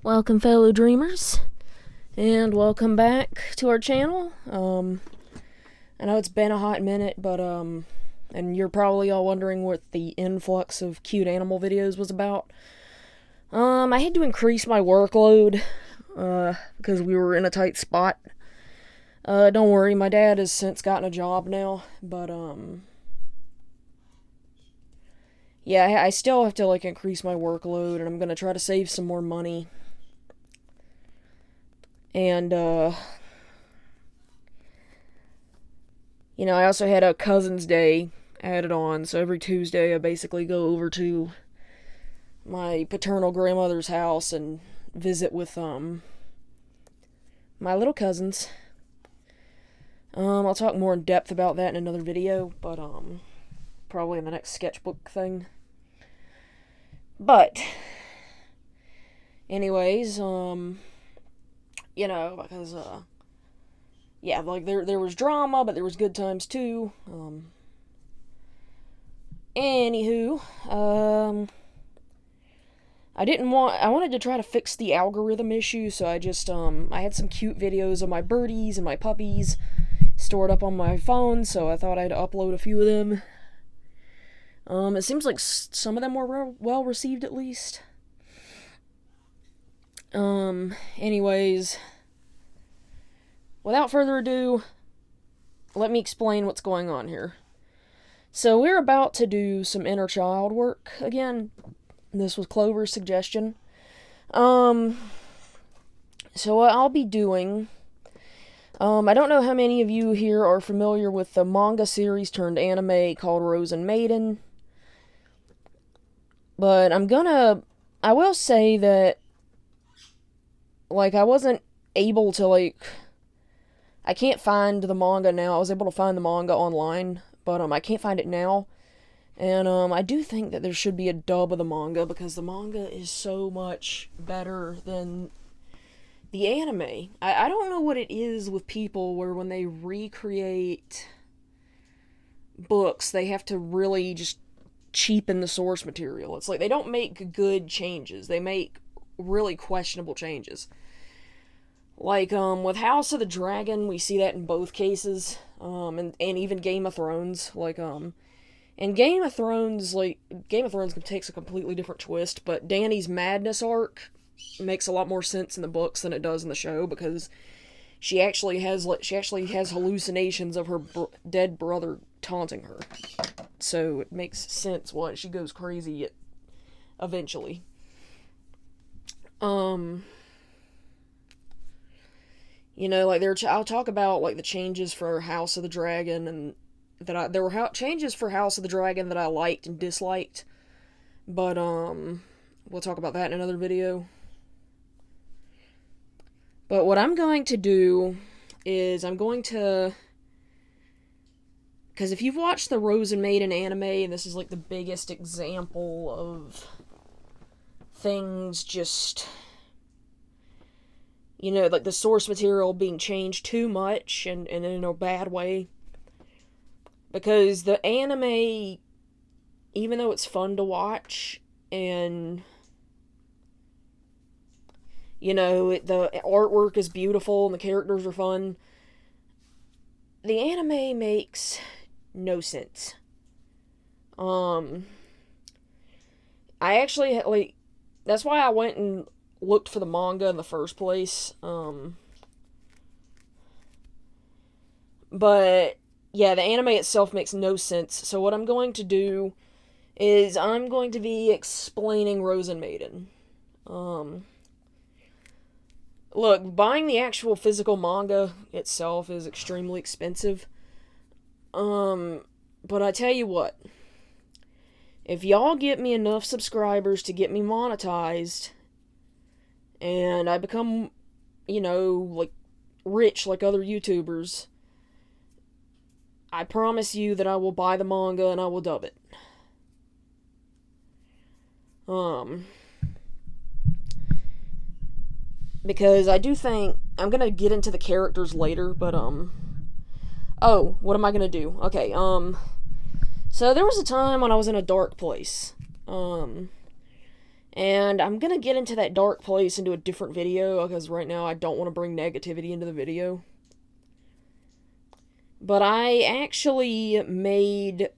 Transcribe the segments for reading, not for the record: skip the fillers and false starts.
Welcome, fellow dreamers, and welcome back to our channel. I know it's been a hot minute, but and you're probably all wondering what the influx of cute animal videos was about. I had to increase my workload because we were in a tight spot. Don't worry, my dad has since gotten a job now, but yeah, I still have to increase my workload, and I'm gonna try to save some more money. And, I also had a Cousin's Day added on, so every Tuesday I basically go over to my paternal grandmother's house and visit with, my little cousins. I'll talk more in depth about that in another video, but, probably in the next sketchbook thing. But, anyways, because, yeah, there was drama, but there was good times too. Anywho, I wanted to try to fix the algorithm issue, so I had some cute videos of my birdies and my puppies stored up on my phone, so I thought I'd upload a few of them. It seems like some of them were well received, at least. Anyways, without further ado, let me explain what's going on here. So we're about to do some inner child work again. This was Clover's suggestion. So what I'll be doing, I don't know how many of you here are familiar with the manga series turned anime called Rozen Maiden, but I will say that I wasn't able to, I can't find the manga now. I was able to find the manga online, but, I can't find it now. And, I do think that there should be a dub of the manga, because the manga is so much better than the anime. I don't know what it is with people where when they recreate books, they have to really just cheapen the source material. It's like they don't make good changes. They make really questionable changes. With House of the Dragon, we see that in both cases, and even Game of Thrones, in Game of Thrones, takes a completely different twist, but Dany's madness arc makes a lot more sense in the books than it does in the show, because she actually has hallucinations of her dead brother taunting her, so it makes sense why she goes crazy eventually. I'll talk about, the changes for House of the Dragon, and there were changes for House of the Dragon that I liked and disliked, but, we'll talk about that in another video. But what I'm going to do is because if you've watched the Rozen Maiden anime, this is, the biggest example of things just, the source material being changed too much and in a bad way. Because the anime, even though it's fun to watch, and, the artwork is beautiful and the characters are fun, the anime makes no sense. I actually, that's why I went and looked for the manga in the first place. But yeah, the anime itself makes no sense. So what I'm going to do is I'm going to be explaining Rozen Maiden. Look, buying the actual physical manga itself is extremely expensive. But I tell you what, if y'all get me enough subscribers to get me monetized, and I become, rich like other YouTubers, I promise you that I will buy the manga and I will dub it. Because I do think, I'm gonna get into the characters later, but, oh, what am I gonna do? Okay, so there was a time when I was in a dark place, And I'm gonna get into that dark place into a different video, because right now I don't want to bring negativity into the video. But I actually made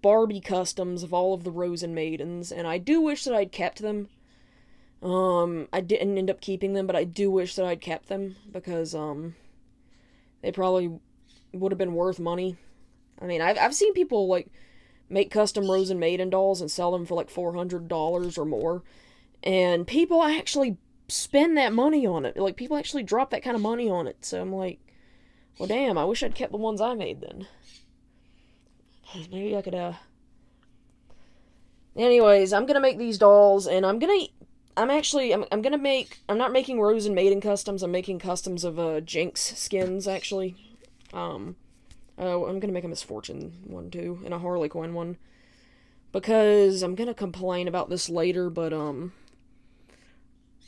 Barbie customs of all of the Rozen Maidens, and I do wish that I'd kept them. I didn't end up keeping them, but I do wish that I'd kept them, because, they probably would have been worth money. I mean, I've seen people, like, make custom Rozen Maiden dolls and sell them for, like, $400 or more, and people actually spend that money on it. Like, people actually drop that kind of money on it, so I'm like, well, damn, I wish I'd kept the ones I made then. Maybe I could, Anyways, I'm gonna make these dolls, and I'm gonna make, I'm not making Rozen Maiden customs, I'm making customs of, Jinx skins, actually. I'm gonna make a Misfortune one, too, and a Harley Quinn one. Because I'm gonna complain about this later, but, I'm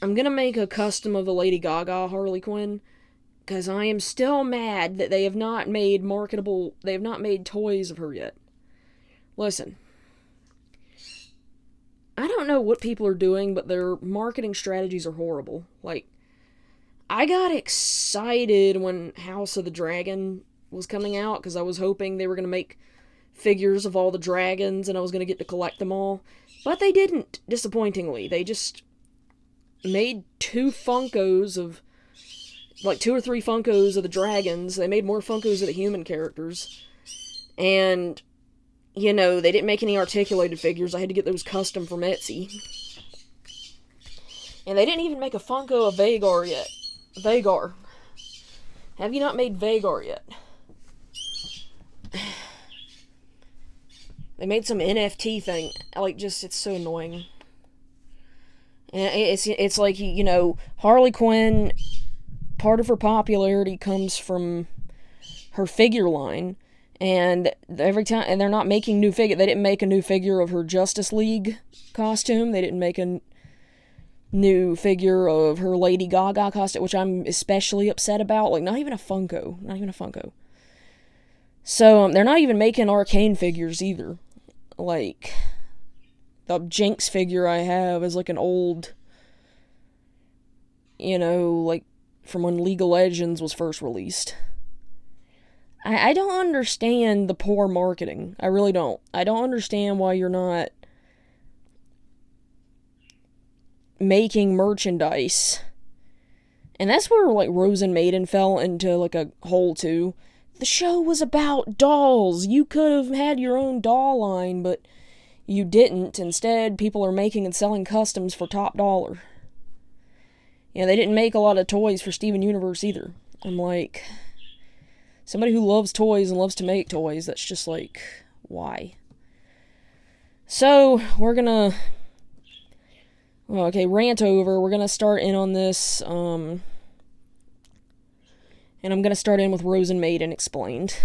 gonna make a custom of the Lady Gaga Harley Quinn, because I am still mad that they have not made toys of her yet. Listen, I don't know what people are doing, but their marketing strategies are horrible. Like, I got excited when House of the Dragon was coming out, because I was hoping they were going to make figures of all the dragons, and I was going to get to collect them all. But they didn't, disappointingly. They just made two or three Funkos of the dragons. They made more Funkos of the human characters. And, you know, they didn't make any articulated figures. I had to get those custom from Etsy. And they didn't even make a Funko of Vagar yet. Vagar. Have you not made Vagar yet? They made some NFT thing. Like, just, it's so annoying. And it's like, you know, Harley Quinn, part of her popularity comes from her figure line. And every time, and they're not making new figure. They didn't make a new figure of her Justice League costume. They didn't make a new figure of her Lady Gaga costume, which I'm especially upset about. Like, not even a Funko. Not even a Funko. So, they're not even making Arcane figures either. Like, the Jinx figure I have is like an old, you know, like, from when League of Legends was first released. I don't understand the poor marketing. I really don't. I don't understand why you're not making merchandise. And that's where, like, Rozen Maiden fell into, like, a hole, too. The show was about dolls. You could have had your own doll line, but you didn't. Instead, people are making and selling customs for top dollar. Yeah, they didn't make a lot of toys for Steven Universe either. I'm like, somebody who loves toys and loves to make toys, that's just like, why? So, we're gonna, well, okay, rant over. We're gonna start in on this, and I'm gonna start in with Rozen Maiden explained.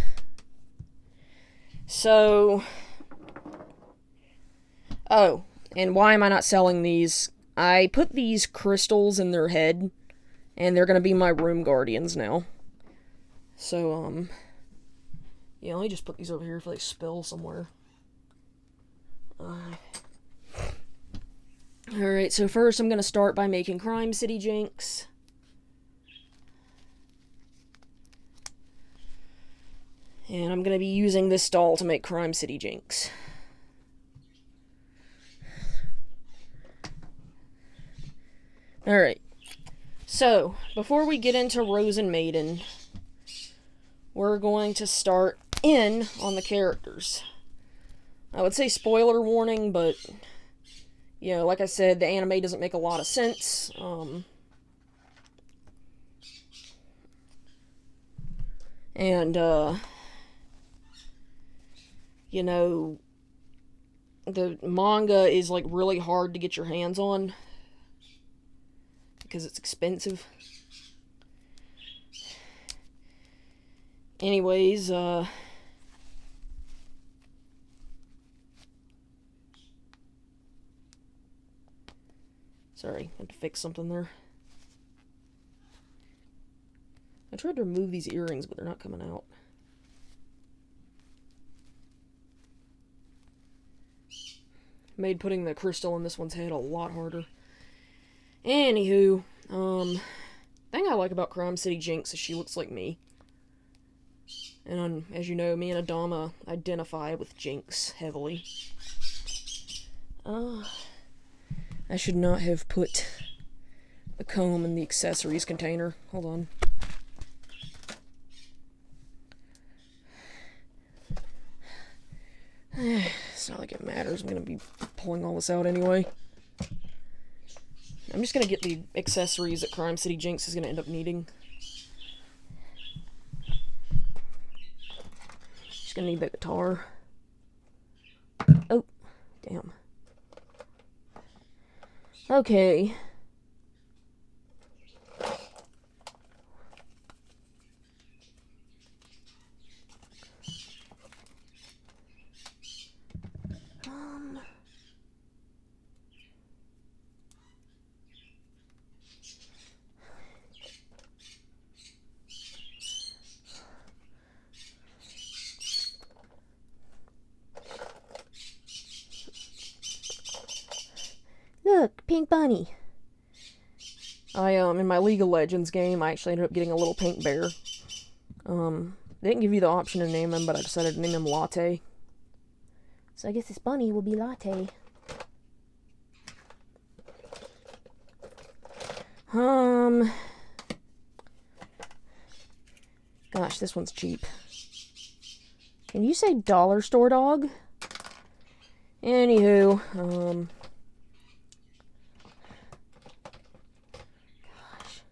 So, oh, and why am I not selling these? I put these crystals in their head, and they're gonna be my room guardians now. So, yeah, let me just put these over here if they spill somewhere. Alright, so first I'm gonna start by making Crime City Jinx. And I'm gonna be using this doll to make Crime City Jinx. Alright, so, before we get into Rozen Maiden, we're going to start in on the characters. I would say spoiler warning, but, you know, like I said, the anime doesn't make a lot of sense. You know, the manga is, like, really hard to get your hands on, because it's expensive. Anyways, sorry, I had to fix something there. I tried to remove these earrings, but they're not coming out. made putting the crystal in this one's head a lot harder. Anywho, thing I like about Crime City Jinx is she looks like me. And as you know, me and Adama identify with Jinx heavily. I should not have put the comb in the accessories container. Hold on. It's not like it matters. I'm going to be pulling all this out anyway. I'm just going to get the accessories that Crime City Jinx is going to end up needing. Just going to need that guitar. Oh, damn. Okay. Look, pink bunny. In my League of Legends game, I actually ended up getting a little pink bear. They didn't give you the option to name him, but I decided to name him Latte. So I guess this bunny will be Latte. Gosh, this one's cheap. Can you say dollar store dog? Anywho, gosh.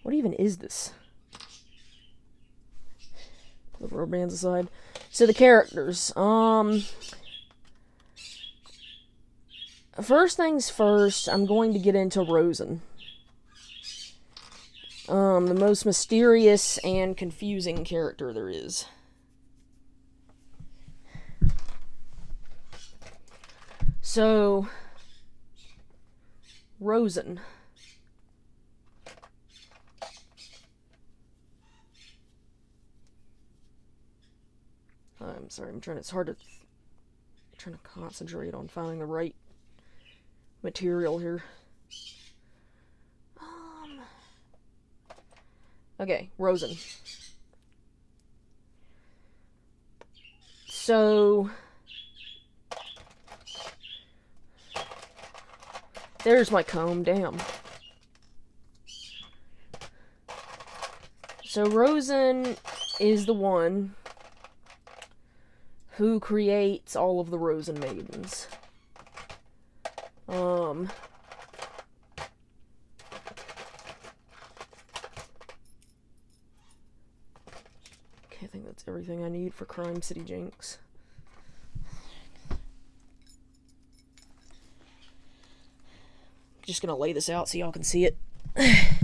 What even is this? Put the rubber bands aside. So the characters, first things first, I'm going to get into Rozen. The most mysterious and confusing character there is. So, Rozen. I'm sorry, it's hard to, trying to concentrate on finding the right material here. Okay, Rozen. So, there's my comb, damn. So Rozen is the one who creates all of the Rozen Maidens. Okay, I think that's everything I need for Crime City Jinx. Just gonna lay this out so y'all can see it. I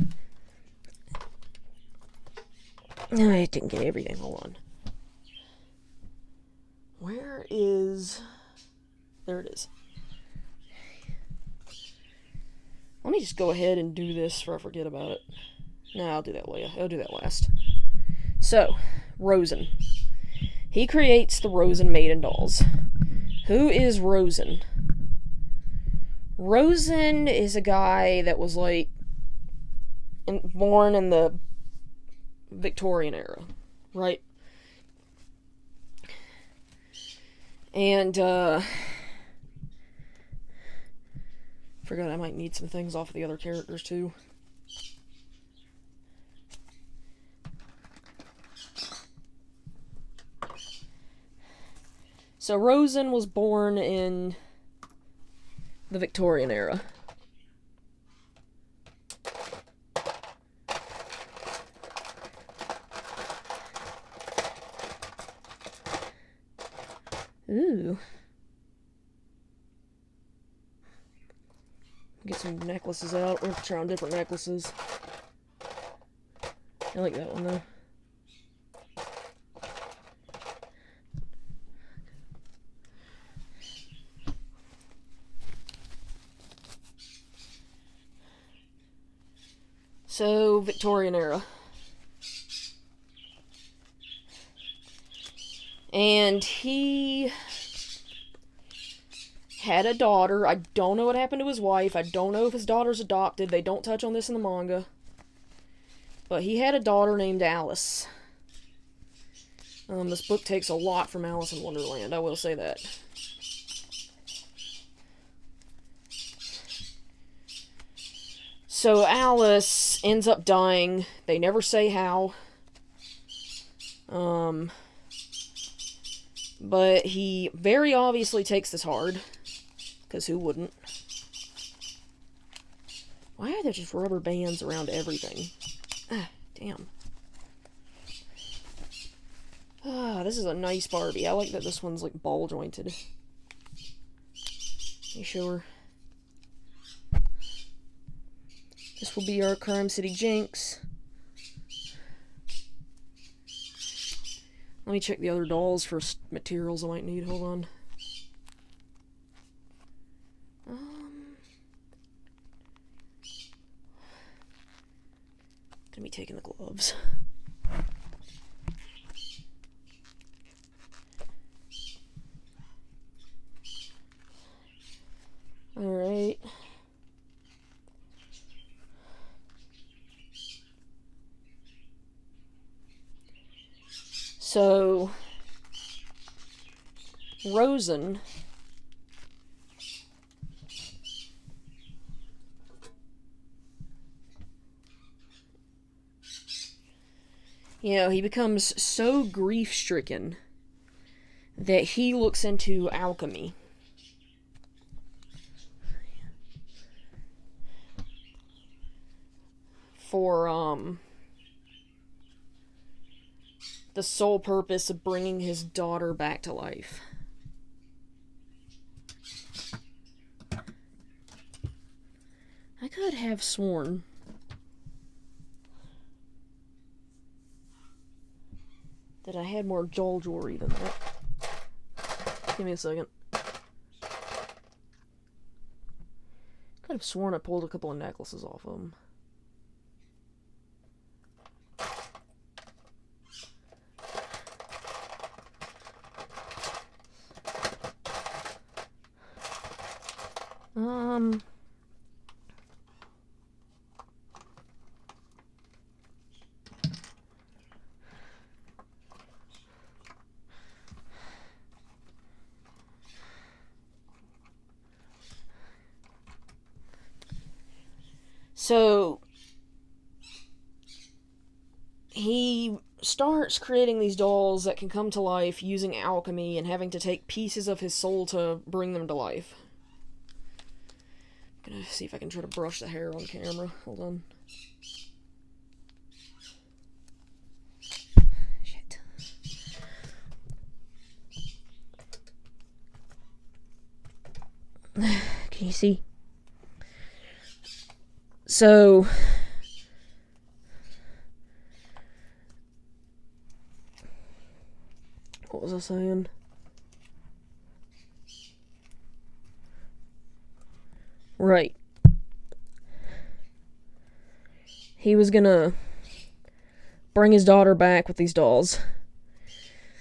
didn't get everything, hold on. Where is... There it is. Let me just go ahead and do this before I forget about it. No, I'll do that later. I'll do that last. So, Rozen. He creates the Rozen Maiden dolls. Who is Rozen? Rozen is a guy that was, like, born in the Victorian era, right? And, forgot I might need some things off of the other characters, too. So, Rozen was born in the Victorian era. Ooh. Get some necklaces out. We're trying different necklaces. I like that one though. So, Victorian era. And he had a daughter. I don't know what happened to his wife. I don't know if his daughter's adopted. They don't touch on this in the manga. But he had a daughter named Alice. This book takes a lot from Alice in Wonderland, I will say that. So Alice ends up dying. They never say how. But he very obviously takes this hard. Because who wouldn't? Why are there just rubber bands around everything? Ah, damn. Ah, this is a nice Barbie. I like that this one's like ball jointed. You sure? This will be our Crime City Jinx. Let me check the other dolls for materials I might need. Hold on. Gonna be taking the gloves. Alright. So, Rozen he becomes so grief-stricken that he looks into alchemy. For, the sole purpose of bringing his daughter back to life. I could have sworn that I had more Joel jewelry than that. Give me a second. Could have sworn I pulled a couple of necklaces off of him. So, he starts creating these dolls that can come to life using alchemy and having to take pieces of his soul to bring them to life. I'm gonna see if I can try to brush the hair on camera. Hold on. Shit. Can you see? So, what was I saying? Right. He was gonna bring his daughter back with these dolls.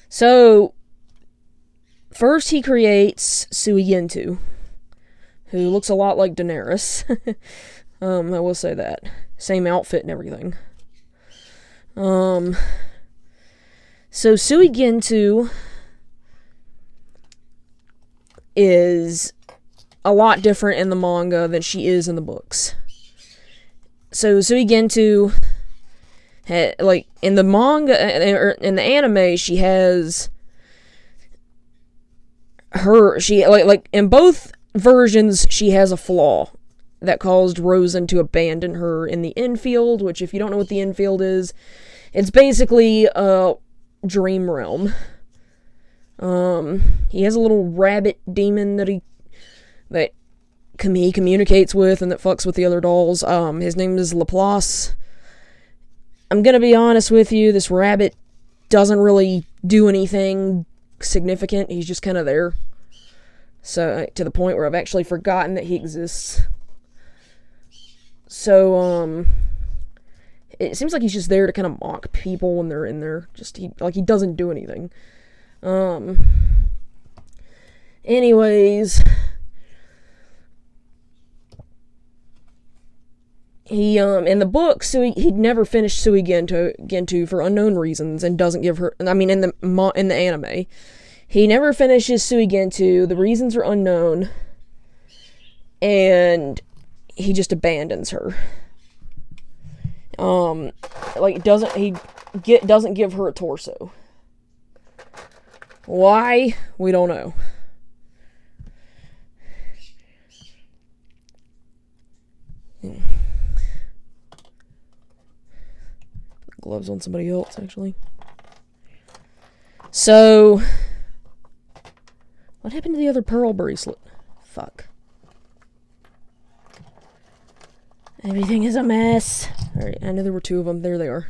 So, first he creates Suigentu, who looks a lot like Daenerys. I will say that. Same outfit and everything. So Suigentu is a lot different in the manga than she is in the books. So Suigentu, like, in the manga, in the anime, she has like in both versions, she has a flaw that caused Rozen to abandon her in the infield, which, if you don't know what the infield is, it's basically a dream realm. He has a little rabbit demon that he communicates with and that fucks with the other dolls. His name is Laplace. I'm gonna be honest with you, this rabbit doesn't really do anything significant. He's just kind of there. So, to the point where I've actually forgotten that he exists. So, it seems like he's just there to kind of mock people when they're in there. He doesn't do anything. Anyways, in the book, he never finished Gento for unknown reasons and doesn't give her, I mean, in the anime. He never finishes Gento, the reasons are unknown, and he just abandons her. Doesn't give her a torso. Why? We don't know. Gloves on somebody else, actually. So, what happened to the other pearl bracelet? Fuck. Everything is a mess. Alright, I know there were 2 of them. There they are.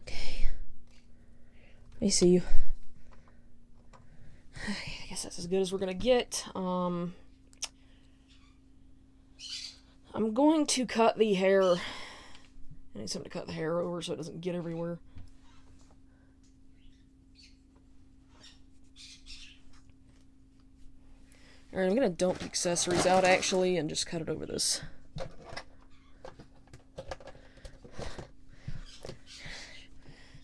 Okay. I see you. I guess that's as good as we're gonna get. I'm going to cut the hair. I need something to cut the hair over so it doesn't get everywhere. Alright, I'm gonna dump the accessories out, actually, and just cut it over this.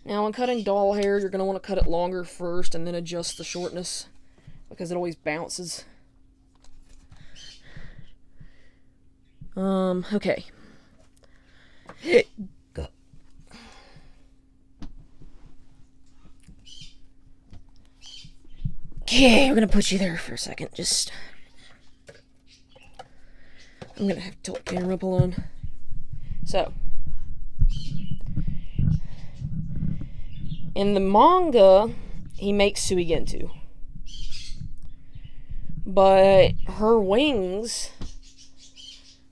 Now, when cutting doll hair, you're gonna want to cut it longer first, and then adjust the shortness, because it always bounces. Okay. Go. Okay, we're gonna put you there for a second. I'm gonna have to tilt the camera up alone. So, in the manga, he makes Gento, but her wings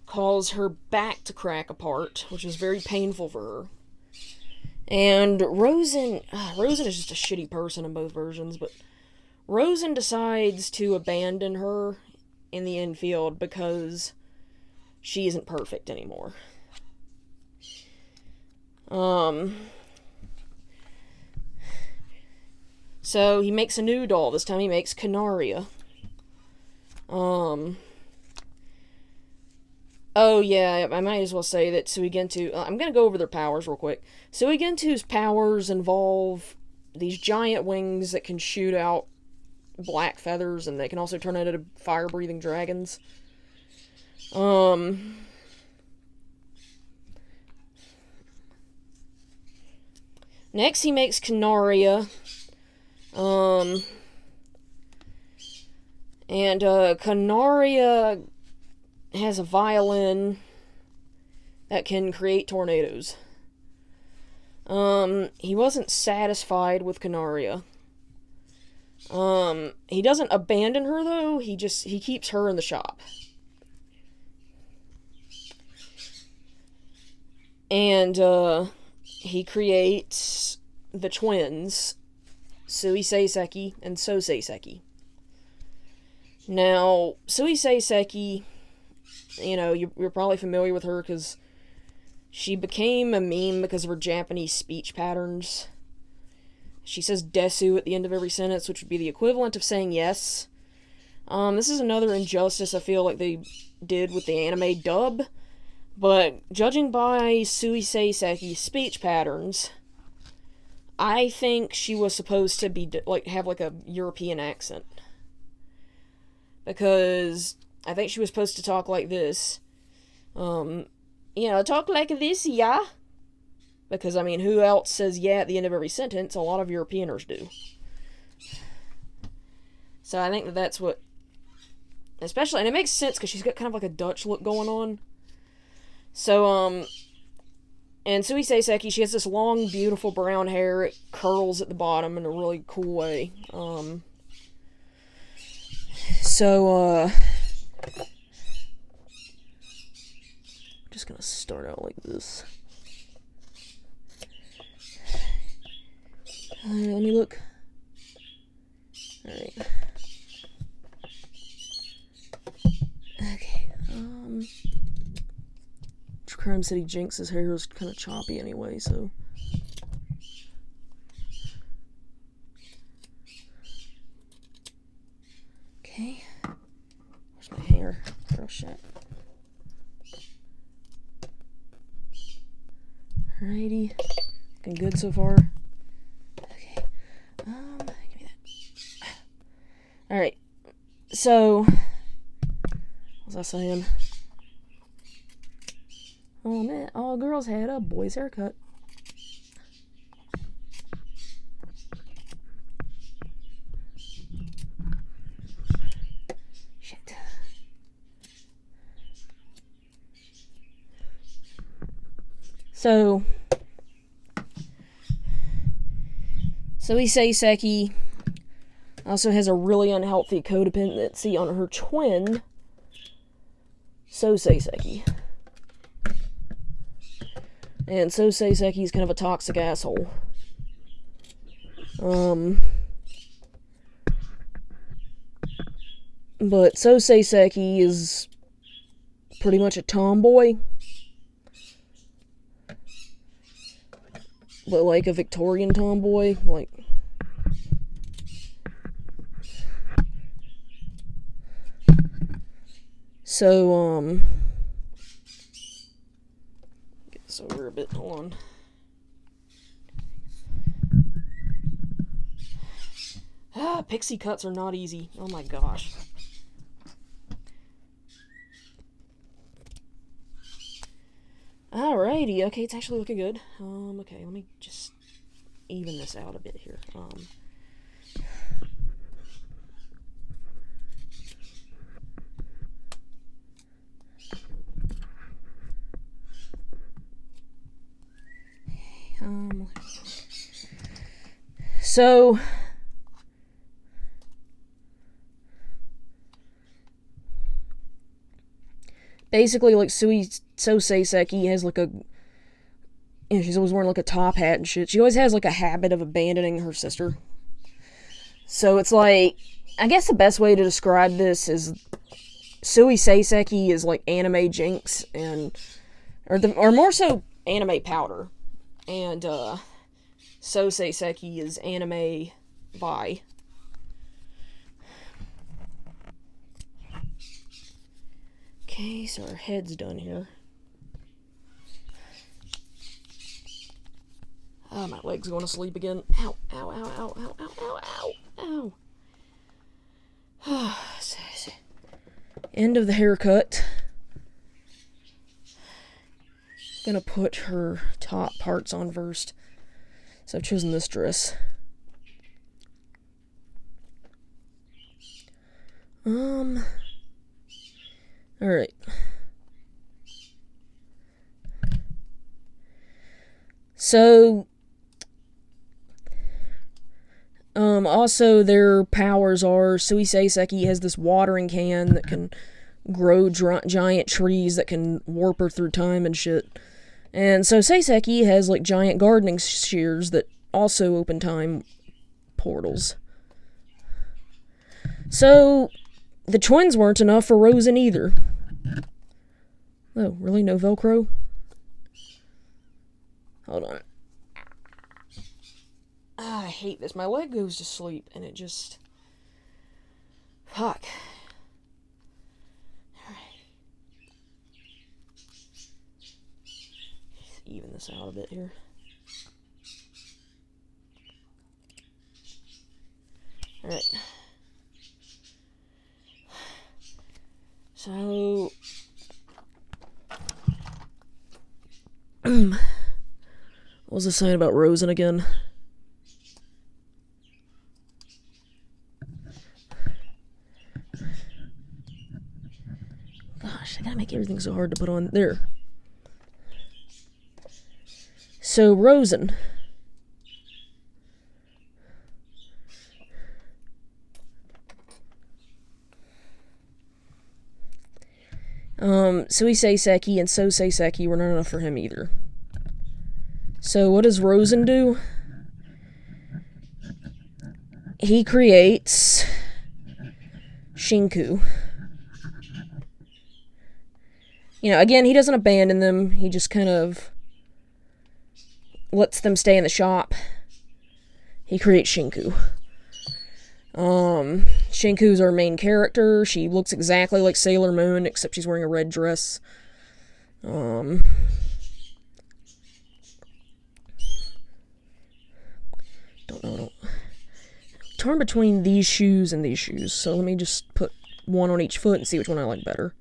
cause her back to crack apart, which is very painful for her. And Rozen is just a shitty person in both versions, but Rozen decides to abandon her in the infield because she isn't perfect anymore. So he makes a new doll. This time he makes Canaria. Oh yeah, I might as well say that Gento, I'm gonna go over their powers real quick. Gento's powers involve these giant wings that can shoot out black feathers, and they can also turn into fire-breathing dragons. Next he makes Canaria. Canaria has a violin that can create tornadoes. He wasn't satisfied with Canaria. He doesn't abandon her, though. He keeps her in the shop. And, he creates the twins, Suisei Seki and Sosei Seki. Now, Suisei Seki, you're probably familiar with her because she became a meme because of her Japanese speech patterns. She says desu at the end of every sentence, which would be the equivalent of saying yes. This is another injustice I feel like they did with the anime dub, but judging by Suisei Seki's speech patterns, I think she was supposed to be, have a European accent. Because I think she was supposed to talk like this. Talk like this, yeah? Because, who else says yeah at the end of every sentence? A lot of Europeaners do. So I think that's what... Especially, and it makes sense because she's got kind of a Dutch look going on. So, and Suisei Seki, she has this long, beautiful brown hair. It curls at the bottom in a really cool way. I'm just gonna start out like this. Let me look. Alright. Okay, Crime City Jinx's hair is kind of choppy anyway, so... Okay. Where's my hair? Oh, shit. Alrighty. Looking good so far. Okay. Give me that. Alright. So, what was I saying? Oh man, all girls had a boy's haircut. Shit. So Seiseki also has a really unhealthy codependency on her twin, Seiseki. And Seiseki is kind of a toxic asshole. But Seiseki is pretty much a tomboy. But like a Victorian tomboy, like... So, get this over a bit, hold on. Pixie cuts are not easy. Oh my gosh. Alrighty, okay, it's actually looking good. Okay, let me just even this out a bit here. So basically, like, Seiseki has, like, a... You know, she's always wearing, like, a top hat and shit. She always has, like, a habit of abandoning her sister. So it's like... I guess the best way to describe this is... Seiseki is, like, anime Jinx, and... Or more so, anime Powder. And, Seiseki is anime Vi. Okay, so our head's done here. Oh, my leg's going to sleep again. Ow, ow, ow, ow, ow, ow, ow, ow, ow. End of the haircut. Gonna put her top parts on first. So I've chosen this dress. Alright. So, also their powers are, Seiseki has this watering can that can grow giant trees that can warp her through time and shit. And so Seiseki has, like, giant gardening shears that also open time portals. So, the twins weren't enough for Rozen either. Oh, really? No Velcro? Hold on. I hate this. My leg goes to sleep, and it just... Fuck. Alright. Even this out a bit here. Alright. So... what was I saying about Rozen again? Gosh, I gotta make everything so hard to put on. There. So, Rozen. Seiseki and Seiseki were not enough for him either. So what does Rozen do? He creates Shinku. You know, again, he doesn't abandon them. He just kind of lets them stay in the shop. He creates Shinku. Shinku's our main character. She looks exactly like Sailor Moon, except she's wearing a red dress. no. Torn between these shoes and these shoes. So let me just put one on each foot and see which one I like better.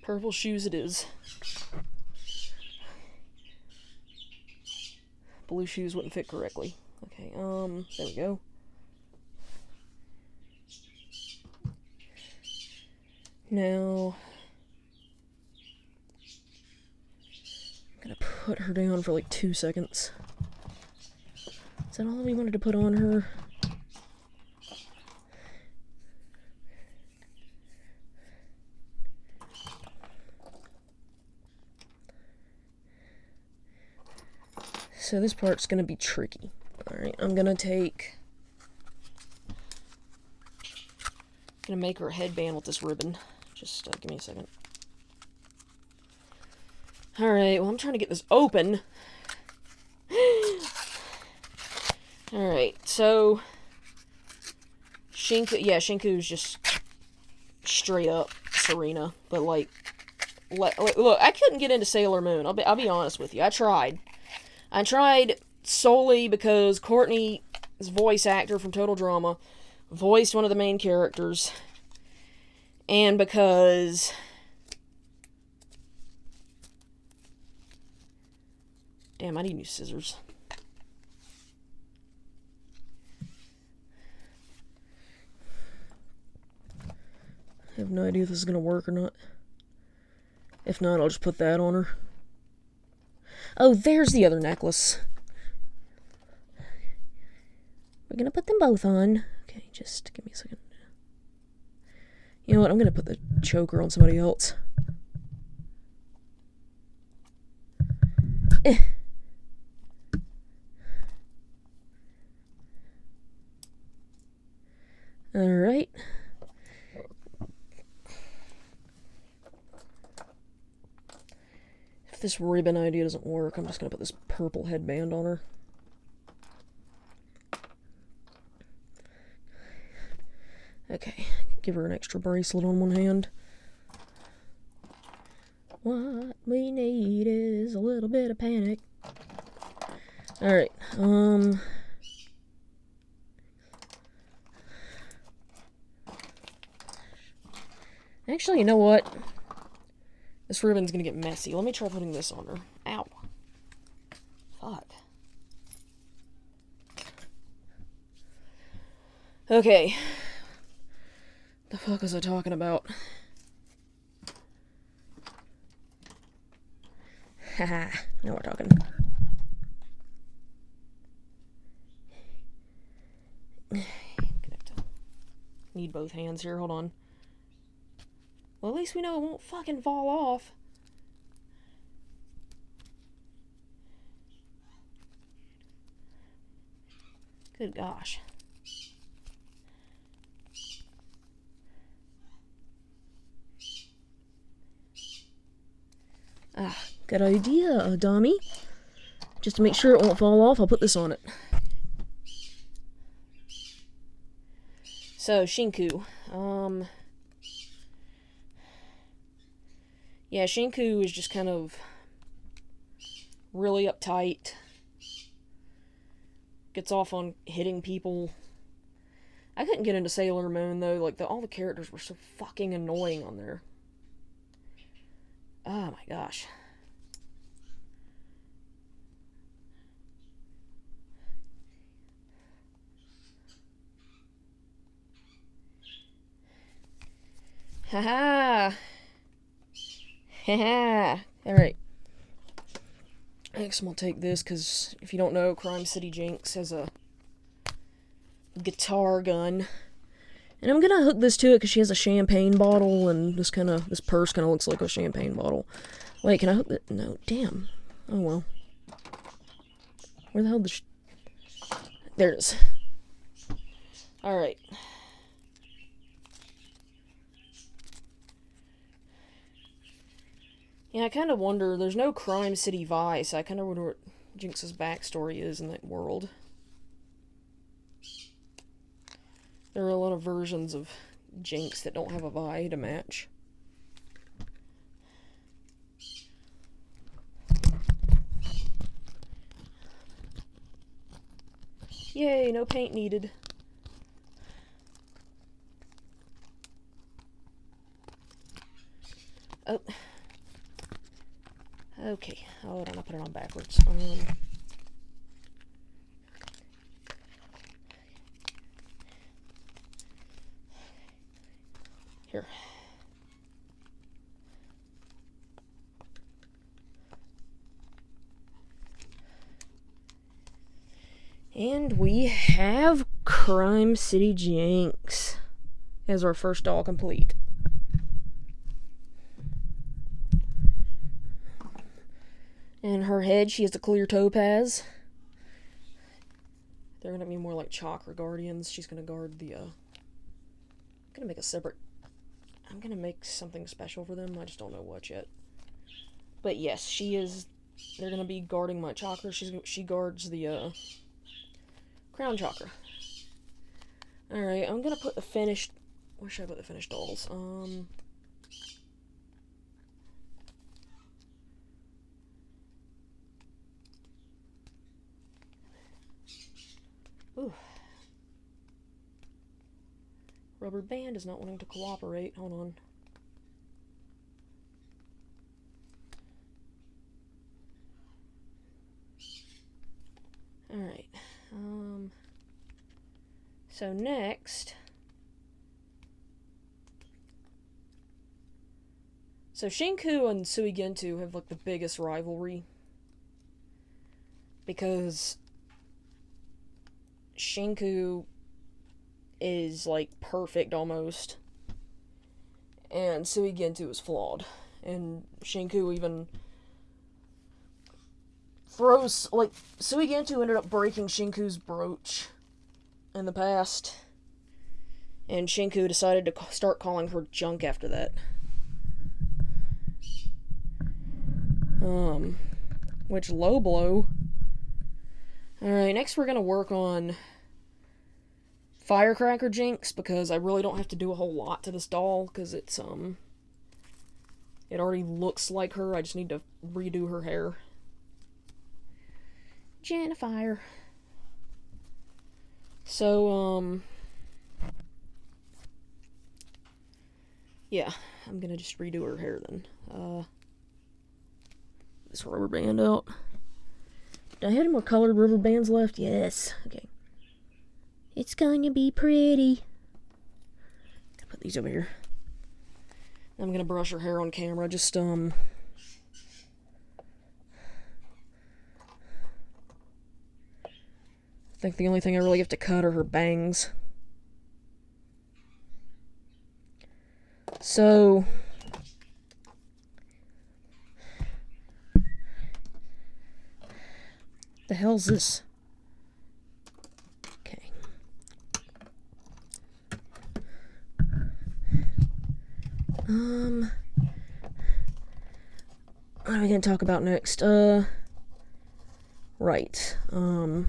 Purple shoes it is. Blue shoes wouldn't fit correctly. Okay, there we go. Now, I'm gonna put her down for like 2 seconds. Is that all we wanted to put on her? So this part's gonna be tricky. Alright, I'm gonna make her a headband with this ribbon. Just give me a second. Alright, well, I'm trying to get this open. Alright, so Shinku's just straight up Serena, but like look, I couldn't get into Sailor Moon. I'll be honest with you. I tried solely because Courtney's voice actor from Total Drama voiced one of the main characters, and because damn, I need new scissors. I have no idea if this is gonna work or not. If not, I'll just put that on her. Oh, there's the other necklace. We're gonna put them both on. Okay, just give me a second. You know what? I'm gonna put the choker on somebody else. Alright. If this ribbon idea doesn't work, I'm just gonna put this purple headband on her. Okay, give her an extra bracelet on one hand. What we need is a little bit of panic. Alright, actually, you know what? This ribbon's gonna get messy. Let me try putting this on her. Ow. Fuck. Okay. The fuck was I talking about? Haha. Now we're talking. Gonna have to need both hands here. Hold on. Well, at least we know it won't fucking fall off. Good gosh. Ah, good idea, dummy. Just to make sure it won't fall off, I'll put this on it. So, Shinku. Yeah, Shinku is just kind of really uptight. Gets off on hitting people. I couldn't get into Sailor Moon, though. Like, all the characters were so fucking annoying on there. Oh my gosh. Haha. Haha. Alright. Next, I'm gonna take this, because if you don't know, Crime City Jinx has a guitar gun. And I'm gonna hook this to it because she has a champagne bottle, and this purse kind of looks like a champagne bottle. Wait, can I hook it? No, damn. Oh well. Where the hell there it is. Alright. Yeah, I kind of wonder, there's no Crime City Vice. I kind of wonder what Jinx's backstory is in that world. There are a lot of versions of Jinx that don't have a Vi to match. Yay, no paint needed. Oh. Okay, hold on, I'll put it on backwards. Here. And we have Crime City Jinx as our first doll complete. And her head, she has a clear topaz. They're gonna be more like chakra guardians. She's gonna guard the, I'm gonna make something special for them. I just don't know what yet. But yes, they're gonna be guarding my chakra. She guards the, crown chakra. Alright, I'm gonna put the finished... Where should I put the finished dolls? Ooh. Rubber band is not wanting to cooperate. Hold on. Alright. So next... So Shinku and Suigentu have, like, the biggest rivalry. Because Shinku is, like, perfect almost. And Suigentu is flawed. And Shinku even throws, like, Suigentu ended up breaking Shinku's brooch in the past. And Shinku decided to start calling her junk after that. Which, low blow. Alright, next we're gonna work on Firecracker Jinx, because I really don't have to do a whole lot to this doll, because it's, it already looks like her. I just need to redo her hair. Jennifer. So, yeah, I'm gonna just redo her hair then. This rubber band out. Do I have any more colored rubber bands left? Yes. Okay. It's going to be pretty. Put these over here. I'm gonna brush her hair on camera. Just, I think the only thing I really have to cut are her bangs. So... the hell's this? Okay. What are we gonna talk about next? Right. I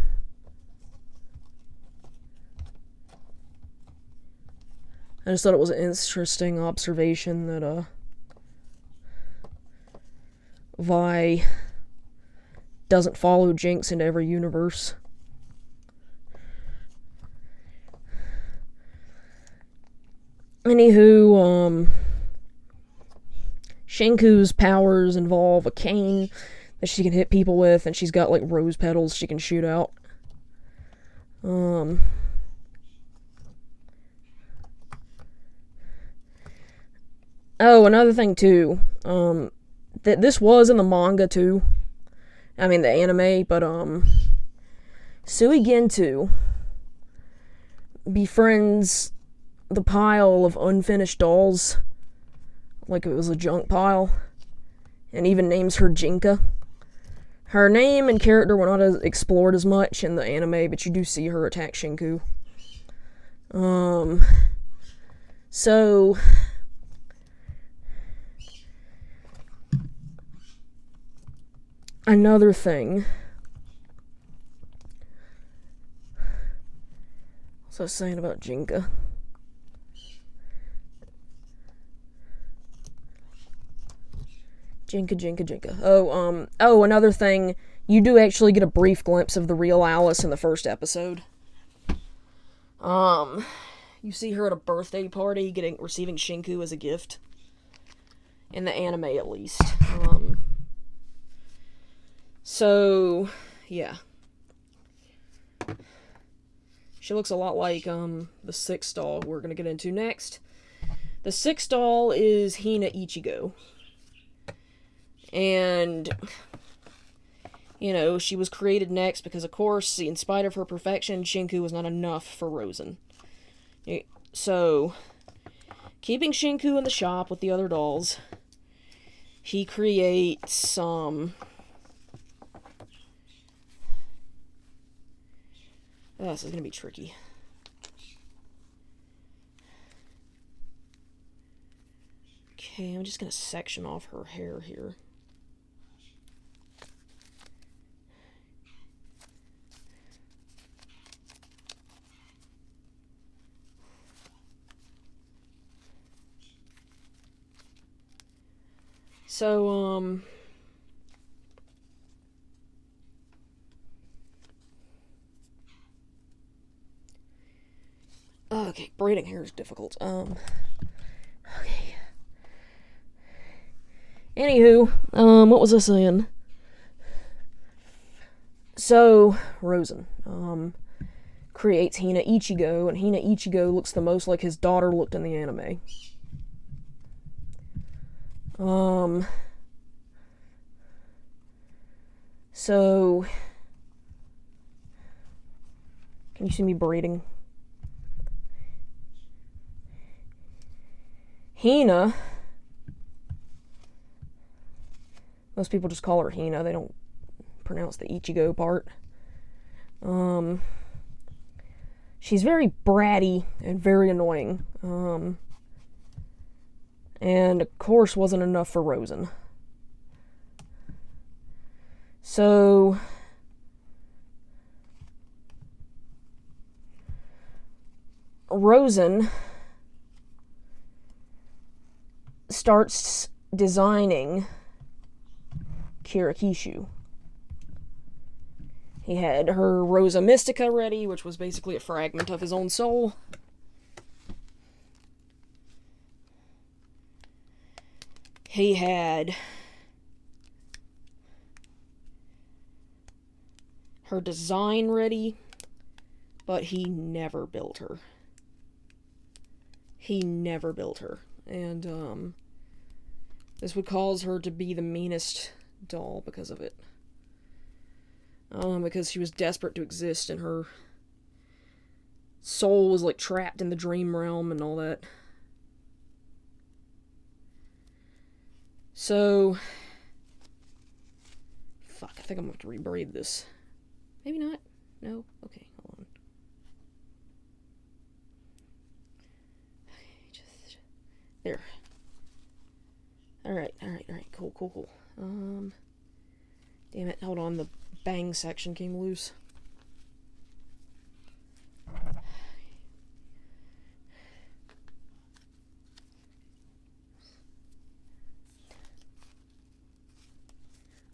just thought it was an interesting observation that, Vi doesn't follow Jinx into every universe. Anywho, Shinku's powers involve a cane that she can hit people with, and she's got, like, rose petals she can shoot out. Oh, another thing, too. That this was in the manga, too. I mean, the anime, but, Suigentu befriends the pile of unfinished dolls like it was a junk pile, and even names her Jinka. Her name and character were not explored as much in the anime, but you do see her attack Shinku. So... another thing. So I was saying about Jinka. Jinka. Oh, another thing. You do actually get a brief glimpse of the real Alice in the first episode. You see her at a birthday party receiving Shinku as a gift. In the anime, at least. So, yeah. She looks a lot like, the sixth doll we're gonna get into next. The sixth doll is Hina Ichigo. And, you know, she was created next because, of course, in spite of her perfection, Shinku was not enough for Rozen. So, keeping Shinku in the shop with the other dolls, he creates, this is gonna be tricky. Okay, I'm just gonna section off her hair here. So, okay, braiding hair is difficult. Okay. Anywho, what was I saying? So, Rozen, creates Hina Ichigo, and Hina Ichigo looks the most like his daughter looked in the anime. So, can you see me braiding? Hina, most people just call her Hina, they don't pronounce the Ichigo part. She's very bratty and very annoying. And of course wasn't enough for Rozen. So, Rozen starts designing Kirikishu. He had her Rosa Mystica ready, which was basically a fragment of his own soul. He had her design ready, but he never built her. And, this would cause her to be the meanest doll because of it. Because she was desperate to exist, and her soul was, like, trapped in the dream realm and all that. So, fuck, I think I'm gonna have to rebraid this. Maybe not. No? Okay, hold on. Okay, just... there. Alright, cool. Damn it, hold on, the bang section came loose.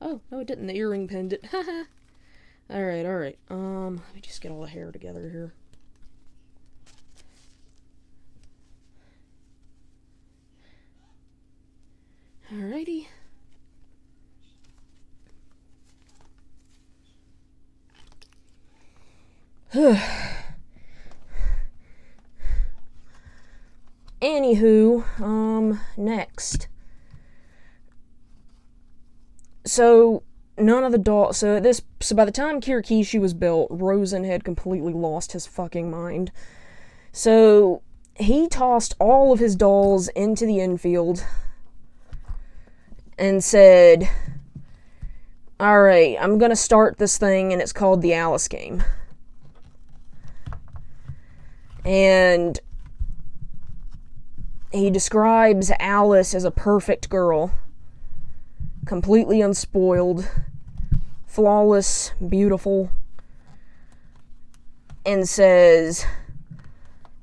Oh, no it didn't, the earring pinned it. Haha. Alright. Let me just get all the hair together here. Alrighty. Anywho, next. So none of the dolls. So by the time Kirikishu was built, Rozen had completely lost his fucking mind. So he tossed all of his dolls into the infield and said, "Alright, I'm gonna start this thing, and it's called the Alice game." And he describes Alice as a perfect girl. Completely unspoiled, flawless, beautiful, and says,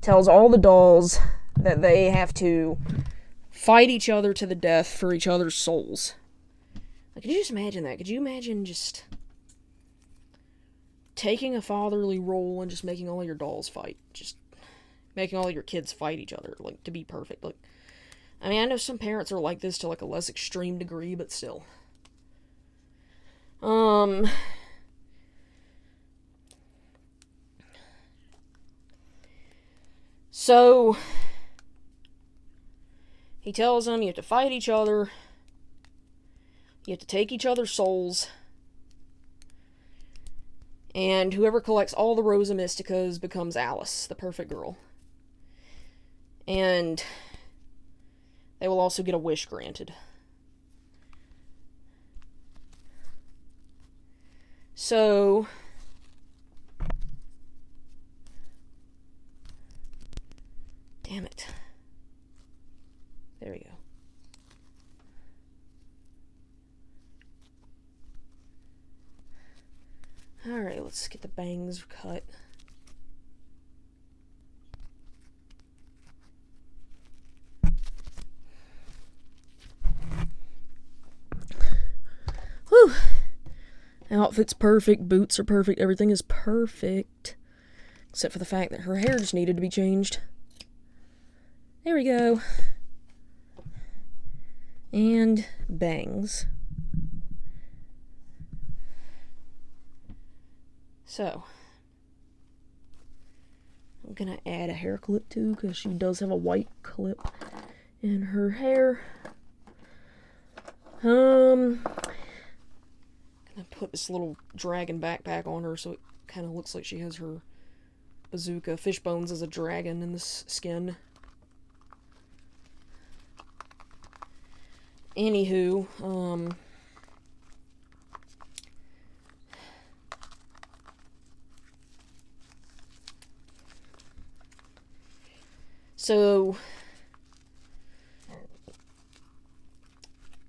tells all the dolls that they have to fight each other to the death for each other's souls. Like, could you just imagine that? Could you imagine just taking a fatherly role and just making all your dolls fight? Just making all your kids fight each other, like, to be perfect. Like, I mean, I know some parents are like this to, like, a less extreme degree, but still. So, he tells them you have to fight each other, you have to take each other's souls, and whoever collects all the Rosa Mysticas becomes Alice, the perfect girl. And they will also get a wish granted. So, damn it. There we go. Alright, let's get the bangs cut. Whew. Outfit's perfect, boots are perfect, everything is perfect. Except for the fact that her hair just needed to be changed. There we go. And bangs. So, I'm gonna add a hair clip too, because she does have a white clip in her hair. I'm gonna put this little dragon backpack on her so it kind of looks like she has her bazooka. Fishbones as a dragon in this skin. Anywho, so,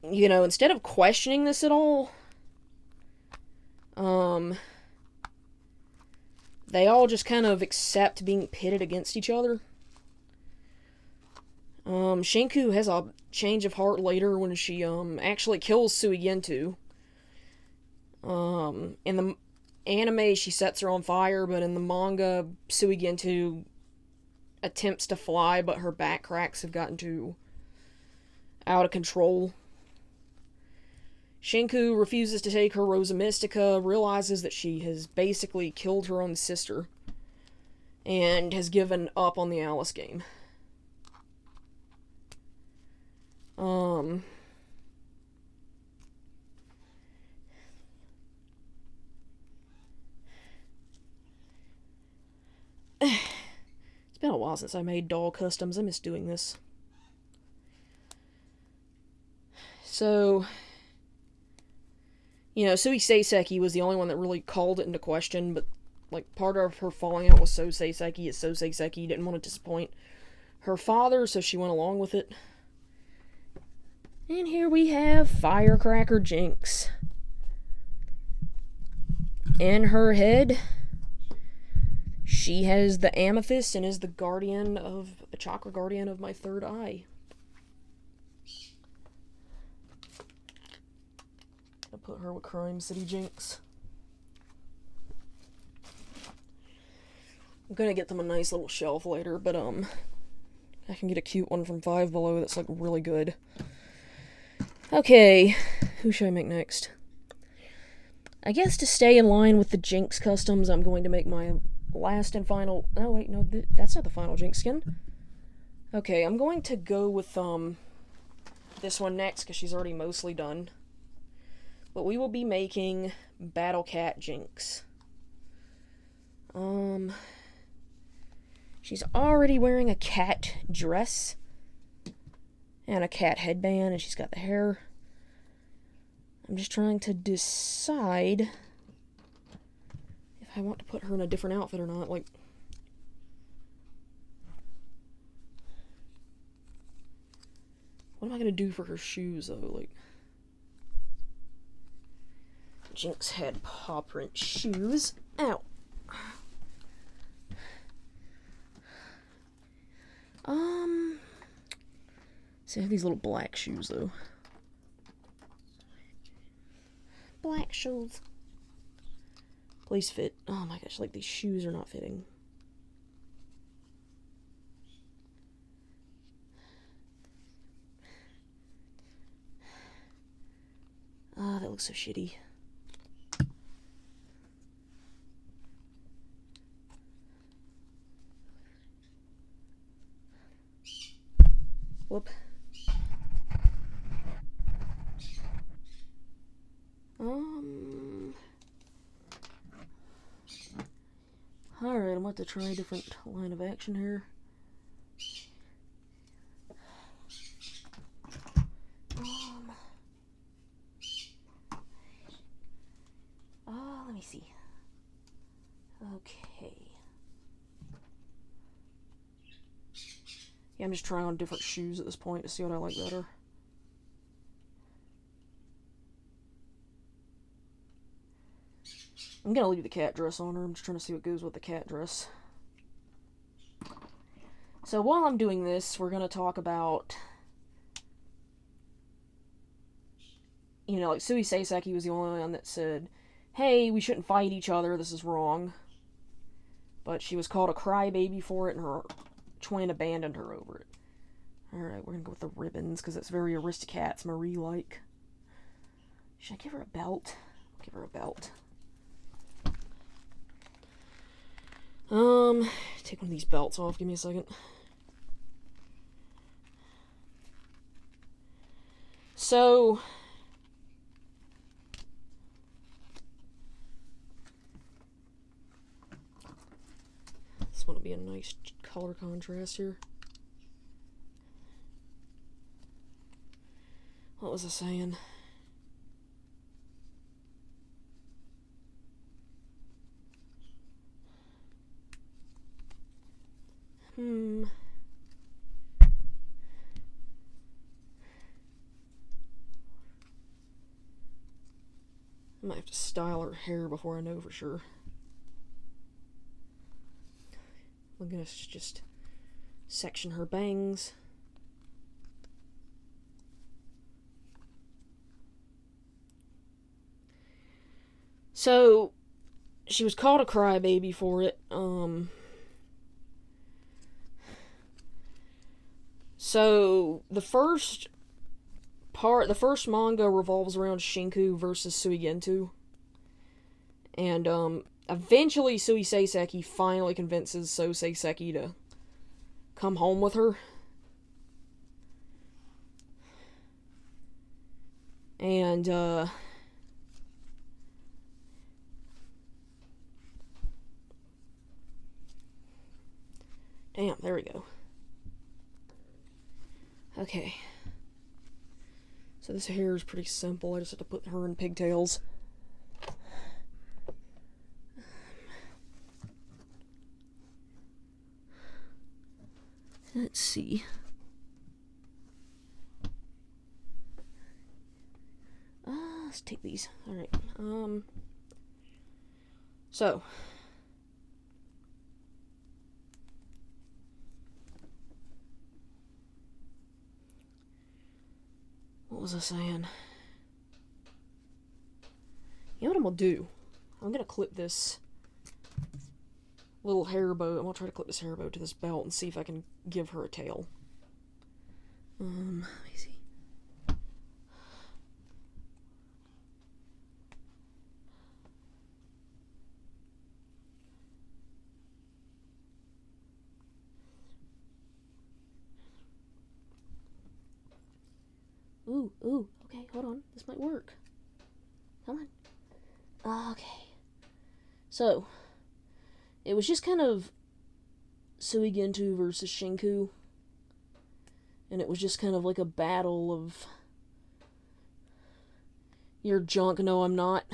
you know, instead of questioning this at all, they all just kind of accept being pitted against each other. Shinku has a change of heart later when she, actually kills Suigentu. In the anime, she sets her on fire, but in the manga, Suigentu attempts to fly, but her back cracks have gotten too out of control. Shinku refuses to take her Rosa Mystica, realizes that she has basically killed her own sister, and has given up on the Alice game. It's been a while since I made doll customs. I miss doing this. So, you know, Sui Seiseki was the only one that really called it into question, but, like, part of her falling out with So Seiseki is So Seiseki didn't want to disappoint her father, so she went along with it. And here we have Firecracker Jinx. In her head, she has the amethyst and is the guardian of, the chakra guardian of my third eye. I'll put her with Crime City Jinx. I'm gonna get them a nice little shelf later, but I can get a cute one from Five Below that's like really good. Okay, who should I make next? I guess to stay in line with the Jinx customs, I'm going to make my last and final... Oh, wait, no, that's not the final Jinx skin. Okay, I'm going to go with, this one next, because she's already mostly done. But we will be making Battle Cat Jinx. She's already wearing a cat dress. And a cat headband, and she's got the hair. I'm just trying to decide if I want to put her in a different outfit or not. Like, what am I gonna do for her shoes though? Like, Jinx had paw print shoes. Ow. Um, see, I have these little black shoes, though. Black shoes. Please fit. Oh my gosh, like these shoes are not fitting. Ah, that looks so shitty. Whoop. Alright, I'm about to try a different line of action here. Let me see. Okay. Yeah, I'm just trying on different shoes at this point to see what I like better. I'm gonna leave the cat dress on her. I'm just trying to see what goes with the cat dress. So while I'm doing this, we're gonna talk about, you know, like Sui Seiseki was the only one that said, hey, we shouldn't fight each other, this is wrong. But she was called a crybaby for it, and her twin abandoned her over it. Alright, we're gonna go with the ribbons, because it's very Aristocats Marie-like. Should I give her a belt? I'll give her a belt. Take one of these belts off, give me a second. So, this one will be a nice color contrast here. What was I saying? I might have to style her hair before I know for sure. I'm gonna just section her bangs. So, she was called a crybaby for it. So, the first manga revolves around Shinku versus Suigentu. And, eventually Sui Seiseki finally convinces So Seiseki to come home with her. And, damn, there we go. Okay. So this hair is pretty simple. I just have to put her in pigtails. Let's see. Let's take these. Alright. So. What was I saying? You know what I'm gonna do? I'm gonna clip this little hair bow. I'm gonna try to clip this hair bow to this belt and see if I can give her a tail. Let me see. Ooh, okay, hold on. This might work. Come on. Okay. So, it was just kind of Suigentu versus Shinku. And it was just kind of like a battle of you're junk, no I'm not.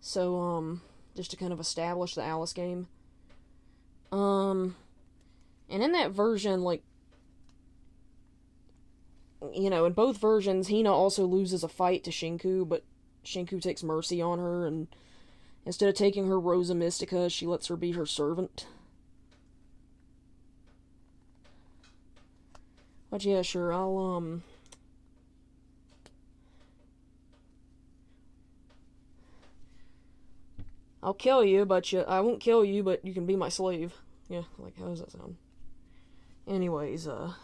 So, just to kind of establish the Alice game. And in that version, like, you know, in both versions, Hina also loses a fight to Shinku, but Shinku takes mercy on her, and instead of taking her Rosa Mystica, she lets her be her servant. But yeah, sure, I'll kill you, but I won't kill you, but you can be my slave. Yeah, like, how does that sound? Anyways, gonna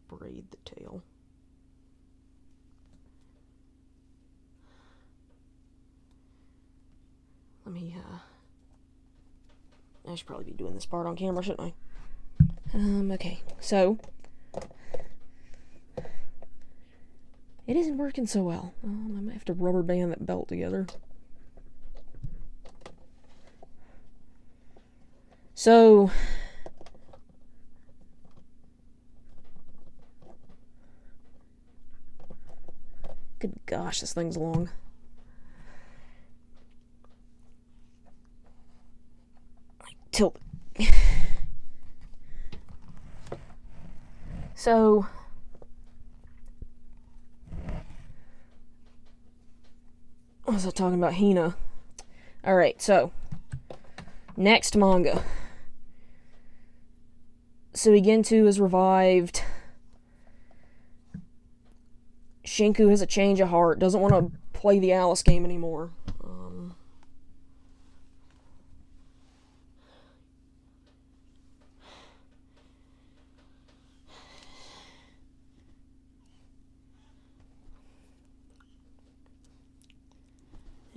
braid the tail. Let me, I should probably be doing this part on camera, shouldn't I? Okay, so it isn't working so well. I might have to rubber band that belt together. So, good gosh, this thing's long. Tilt. So, what was I talking about? Hina. Alright, so, next manga. Suigentu is revived. Shinku has a change of heart, doesn't want to play the Alice game anymore.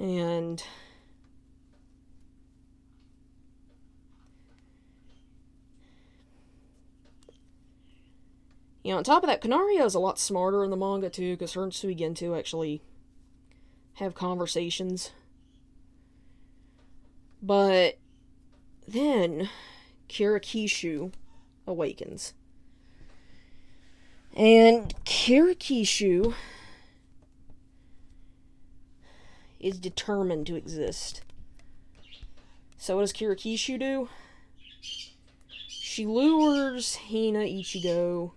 And you know, on top of that, Kanario is a lot smarter in the manga too, because her and Suigentu actually have conversations. But then Kirikishu awakens. And Kirikishu is determined to exist. So what does Kirikishu do? She lures Hina Ichigo.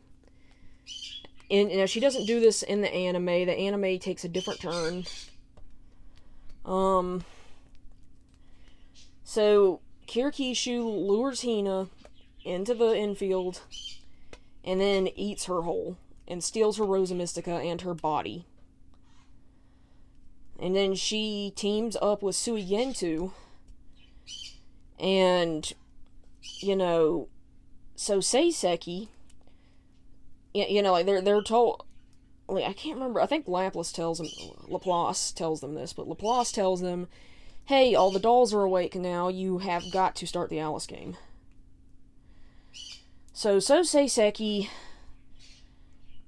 And you know, she doesn't do this in the anime. The anime takes a different turn. So Kirikishu lures Hina into the infield and then eats her whole and steals her Rosa Mystica and her body. And then she teams up with Suigentu, and you know, so Seiseki, you know, like they're told, like, I can't remember. I think Laplace tells them this, but Laplace tells them, "Hey, all the dolls are awake now. You have got to start the Alice game." So Seiseki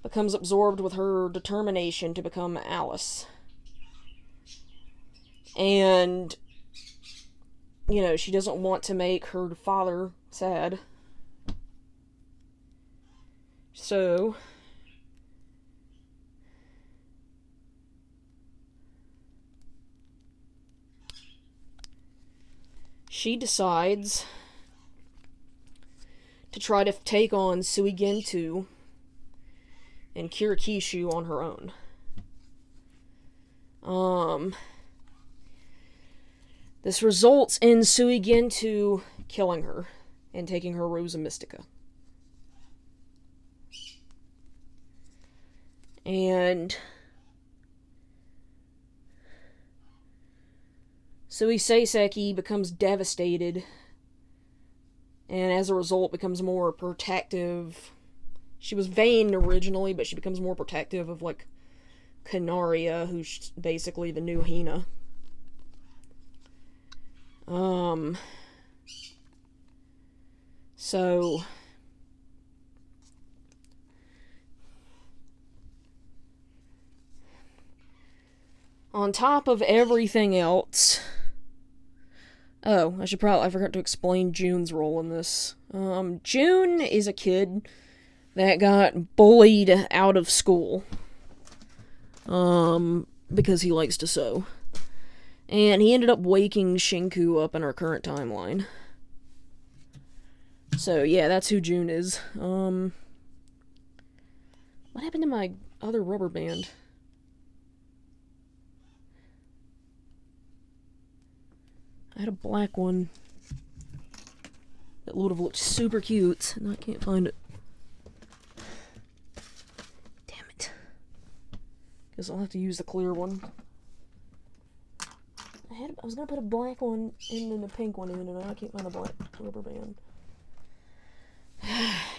becomes absorbed with her determination to become Alice. And, you know, she doesn't want to make her father sad. So, she decides to try to take on Suigentu and Kirikishu on her own. This results in Suigentu killing her and taking her Rosa Mystica. And Seiseki becomes devastated, and as a result becomes more protective. She was vain originally, but she becomes more protective of, like, Kanaria, who's basically the new Hina. So on top of everything else, I forgot to explain June's role in this. June is a kid that got bullied out of school, because he likes to sew. And he ended up waking Shinku up in our current timeline. So, yeah, that's who June is. What happened to my other rubber band? I had a black one that would have looked super cute, and I can't find it. Damn it. Guess I'll have to use the clear one. I was gonna put a black one in and a pink one in, and I can't find a black rubber band.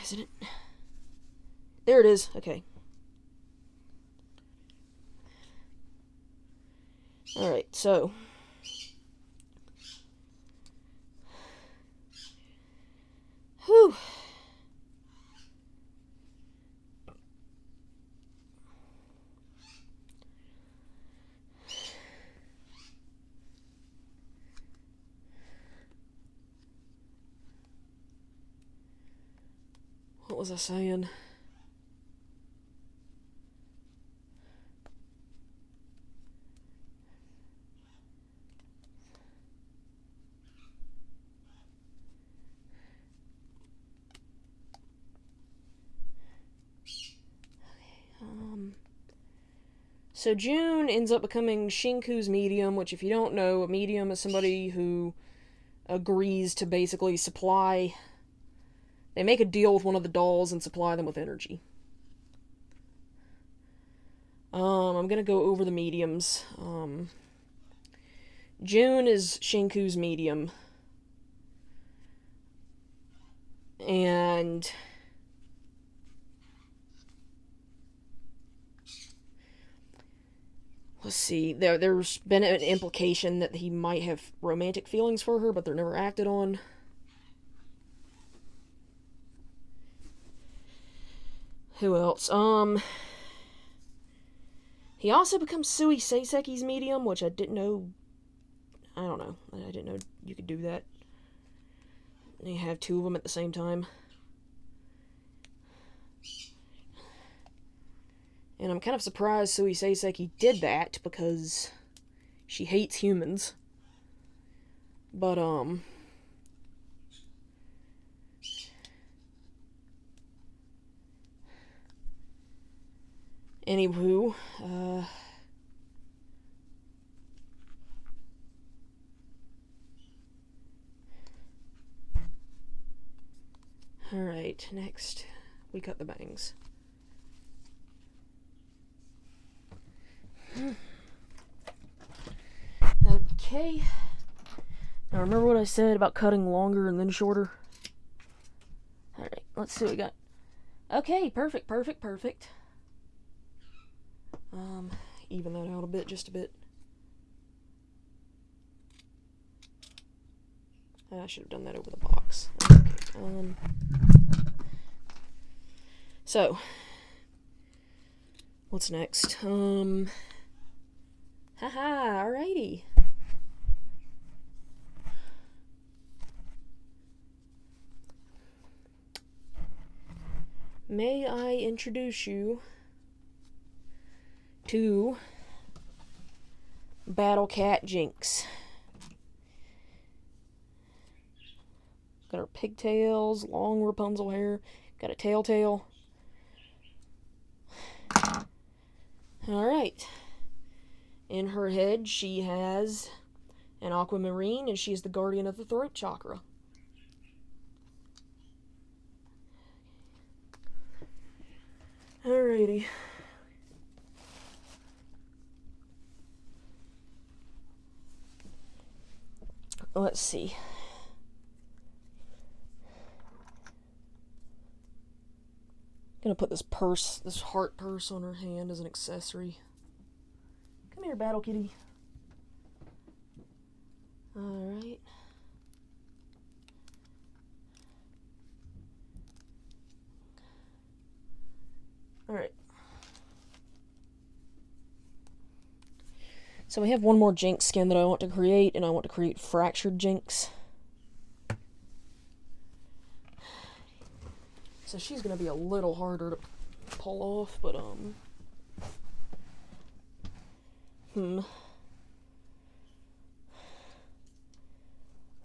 Isn't it? There it is. Okay. Alright, so. Whew. What was I saying? So June ends up becoming Shinku's medium, which if you don't know, a medium is somebody who agrees to basically supply... They make a deal with one of the dolls and supply them with energy. I'm gonna go over the mediums. June is Shinku's medium. And... let's see, there's been an implication that he might have romantic feelings for her, but they're never acted on. Who else? He also becomes Sui Seiseki's medium, which I didn't know. I don't know. I didn't know you could do that. You have two of them at the same time. And I'm kind of surprised Sui Seiseki did that, because she hates humans. But, anywho, alright, next, we cut the bangs. Okay. Now remember what I said about cutting longer and then shorter? Alright, let's see what we got. Okay, perfect. Even that out a bit, just a bit. I should have done that over the box. Okay, so, what's next? Haha, alrighty. May I introduce you to Battle Cat Jinx. Got her pigtails, long Rapunzel hair, got a tail. Alright. In her head, she has an aquamarine, and she is the guardian of the throat chakra. Alrighty. Let's see. Gonna put this purse, this heart purse on her hand as an accessory. Come here, Battle Kitty. Alright. Alright. So we have one more Jinx skin that I want to create, and I want to create Fractured Jinx. So she's gonna be a little harder to pull off, but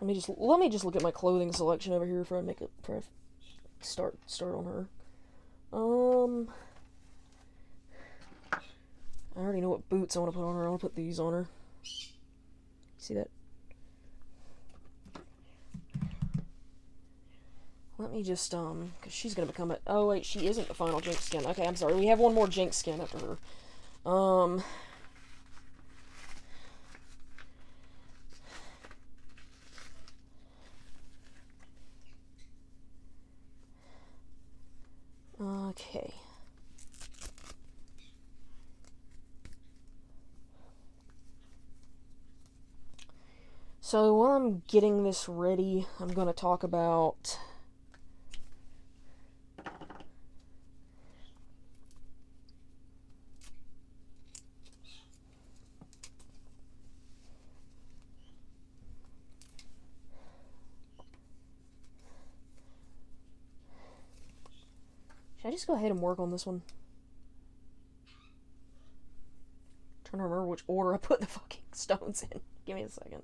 Let me just look at my clothing selection over here before I start on her. I already know what boots I want to put on her. I want to put these on her. See that? let me just, because she's gonna become a, oh wait, she isn't the final Jinx skin. Okay, I'm sorry, we have one more Jinx skin after her. Okay. So while I'm getting this ready, I'm going to talk about should I just go ahead and work on this one? I'm trying to remember which order I put the fucking stones in. Give me a second.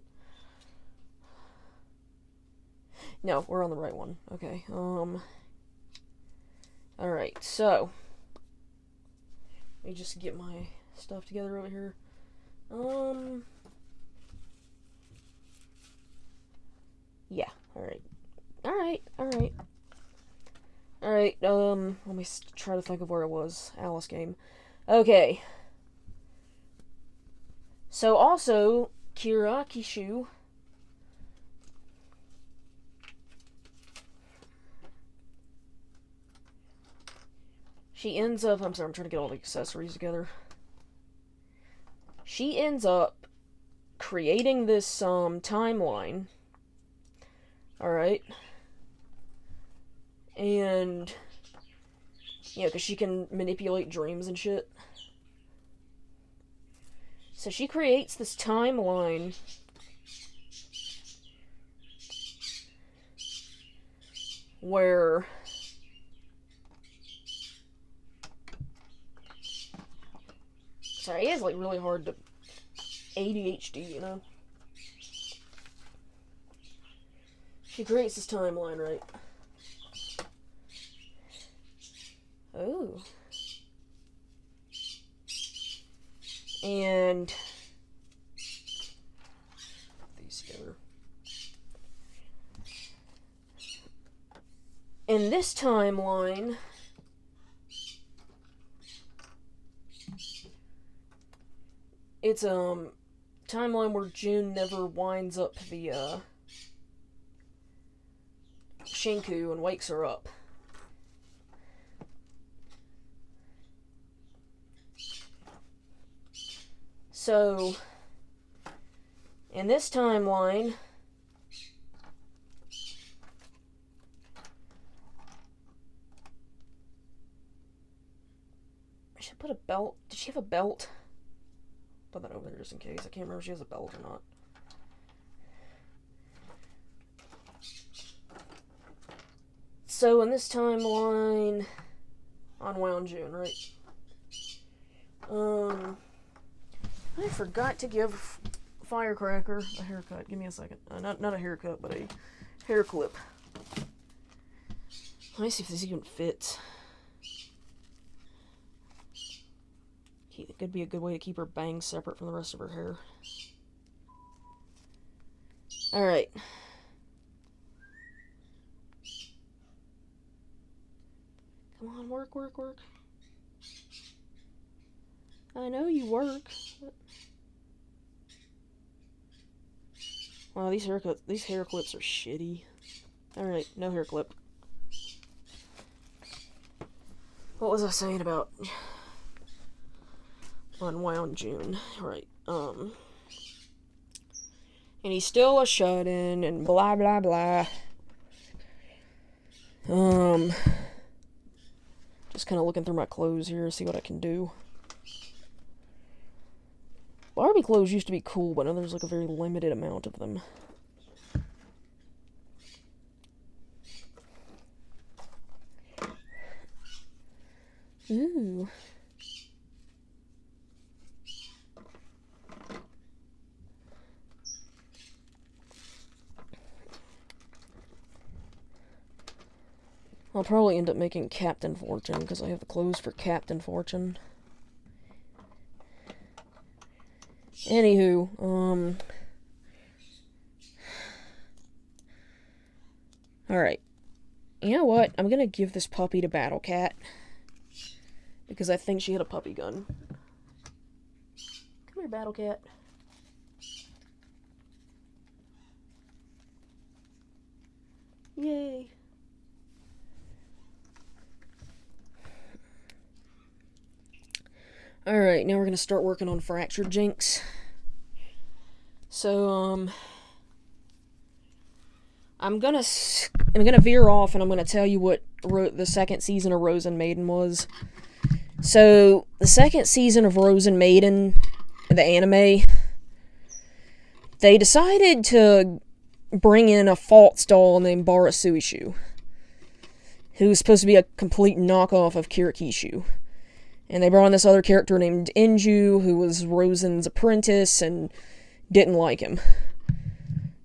No, we're on the right one. Okay, alright, so let me just get my stuff together over here. Yeah, alright. Alright, let me try to think of where it was. Alice game. Okay. So also, Kira Kishu. She ends up, I'm sorry, I'm trying to get all the accessories together. She ends up creating this, timeline. Alright. And, yeah, because she can manipulate dreams and shit. So she creates this timeline where sorry, it is like really hard to ADHD, you know? She creates this timeline, right? Oh. And these together. In this timeline, it's timeline where June never winds up the Shinku and wakes her up. So, in this timeline, I should put a belt. Did she have a belt? Put that over there just in case. I can't remember if she has a belt or not. So, in this timeline, unwound June, right? I forgot to give Firecracker a haircut. Give me a second. Not a haircut, but a hair clip. Let me see if this even fits. It could be a good way to keep her bangs separate from the rest of her hair. Alright. Come on, work. I know you work. Wow, these hair clips are shitty. Alright, no hair clip. What was I saying about unwound June? Right, and he's still a shut-in and blah blah blah. Just kind of looking through my clothes here to see what I can do. Barbie clothes used to be cool, but now there's like a very limited amount of them. Ooh. I'll probably end up making Captain Fortune, because I have the clothes for Captain Fortune. Anywho, alright. You know what? I'm gonna give this puppy to Battle Cat. Because I think she had a puppy gun. Come here, Battle Cat. Yay. Alright, now we're gonna start working on Fractured Jinx. So, I'm gonna veer off and I'm gonna tell you what the second season of Rozen Maiden was. So, the second season of Rozen Maiden, the anime, they decided to bring in a false doll named Barasuishu, who was supposed to be a complete knockoff of Kirikishu. And they brought in this other character named Inju, who was Rozen's apprentice, and didn't like him.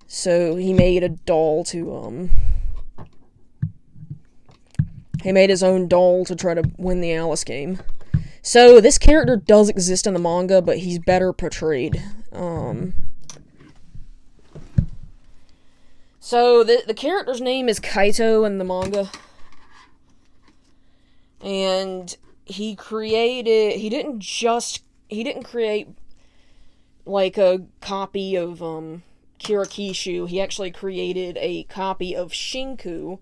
So he made a doll to, he made his own doll to try to win the Alice game. So this character does exist in the manga, but he's better portrayed. So the character's name is Kaito in the manga. And he didn't create like a copy of Kirikishu. He actually created a copy of Shinku,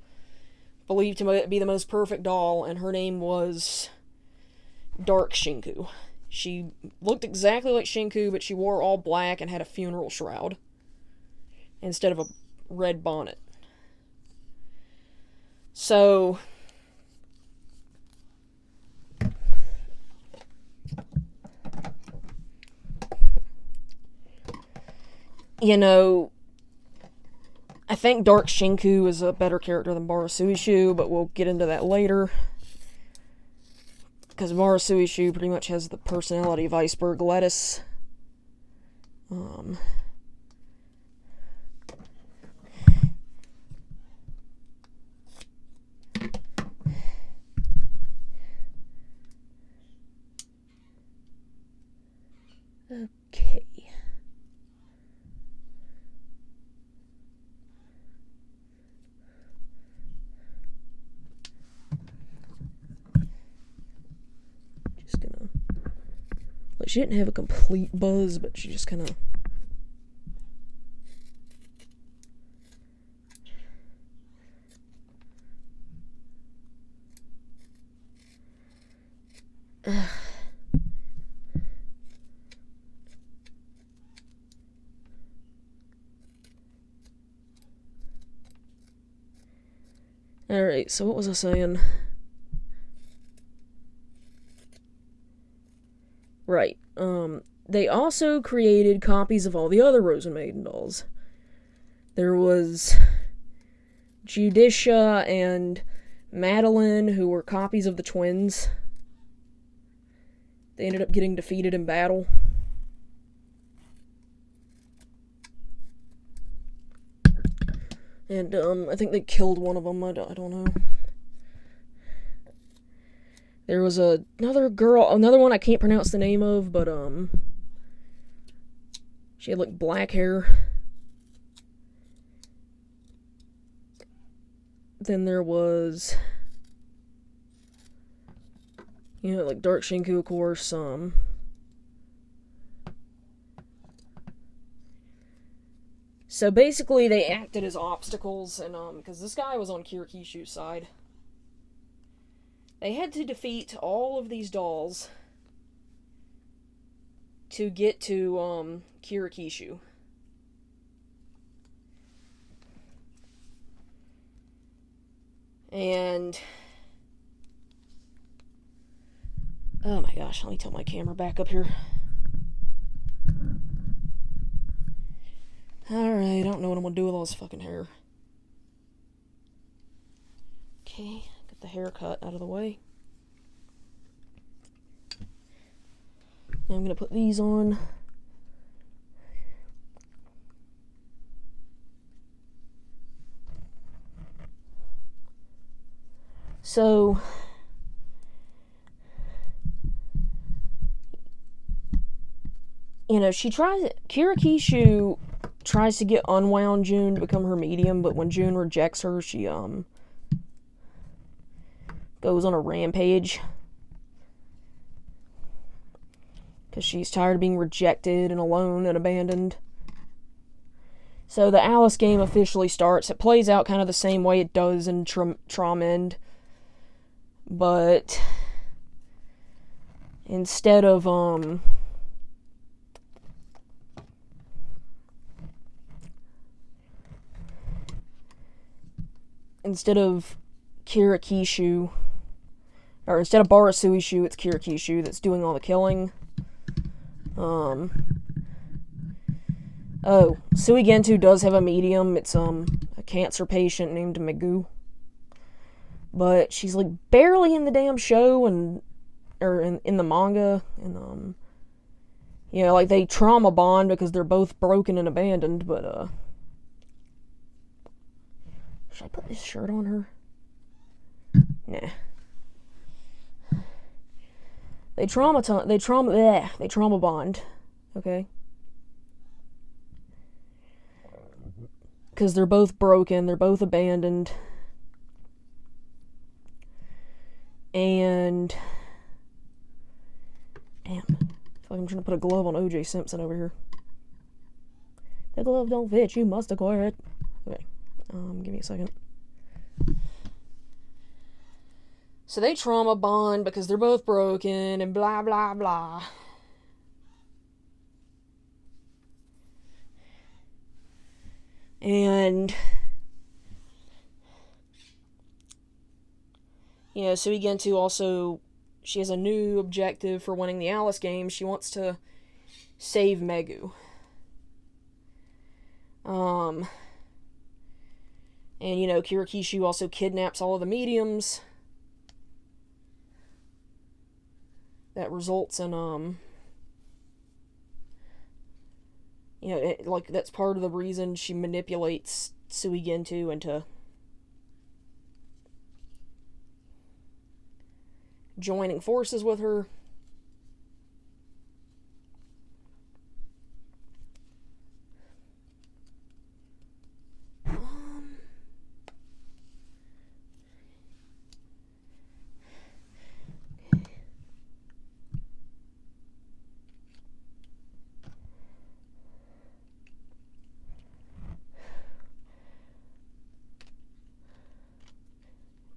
believed to be the most perfect doll, and her name was Dark Shinku. She looked exactly like Shinku, but she wore all black and had a funeral shroud instead of a red bonnet. So, you know, I think Dark Shinku is a better character than Barasuishu, but we'll get into that later. Because Barasuishu pretty much has the personality of iceberg lettuce. Okay. Just gonna... Like, she didn't have a complete buzz, but she just kind of... Alright, so what was I saying? Right, they also created copies of all the other Rozen Maiden dolls. There was Judicia and Madeline, who were copies of the twins. They ended up getting defeated in battle. And, I think they killed one of them, I don't know. There was another girl, another one I can't pronounce the name of, but, she had, like, black hair. Then there was, you know, like, Dark Shinku, of course, So basically, they acted as obstacles, and, because this guy was on Kirikishu's side. They had to defeat all of these dolls to get to, Kirikishu. And... oh my gosh, let me tilt my camera back up here. Alright, I don't know what I'm gonna do with all this fucking hair. Okay, get the haircut out of the way. Now I'm gonna put these on. So... you know, Kirikishu tries to get Unwound June to become her medium, but when June rejects her, she goes on a rampage. Because she's tired of being rejected and alone and abandoned. So the Alice game officially starts. It plays out kind of the same way it does in Traum End. But instead of Kirakishu, or instead of Barasuishu, it's Kirakishu that's doing all the killing. Suigentu does have a medium. It's a cancer patient named Megu. But she's like barely in the damn show or in the manga, and like they trauma bond because they're both broken and abandoned, but should I put this shirt on her? Nah. They trauma bond, okay? Because they're both broken, they're both abandoned. And damn, I feel like I'm trying to put a glove on OJ Simpson over here. The glove don't fit, you must acquire it. Okay, give me a second. So they trauma bond because they're both broken and blah blah blah. And Suigentu also, she has a new objective for winning the Alice game. She wants to save Megu. And Kirakishu also kidnaps all of the mediums. That results in that's part of the reason she manipulates Suigentu into joining forces with her.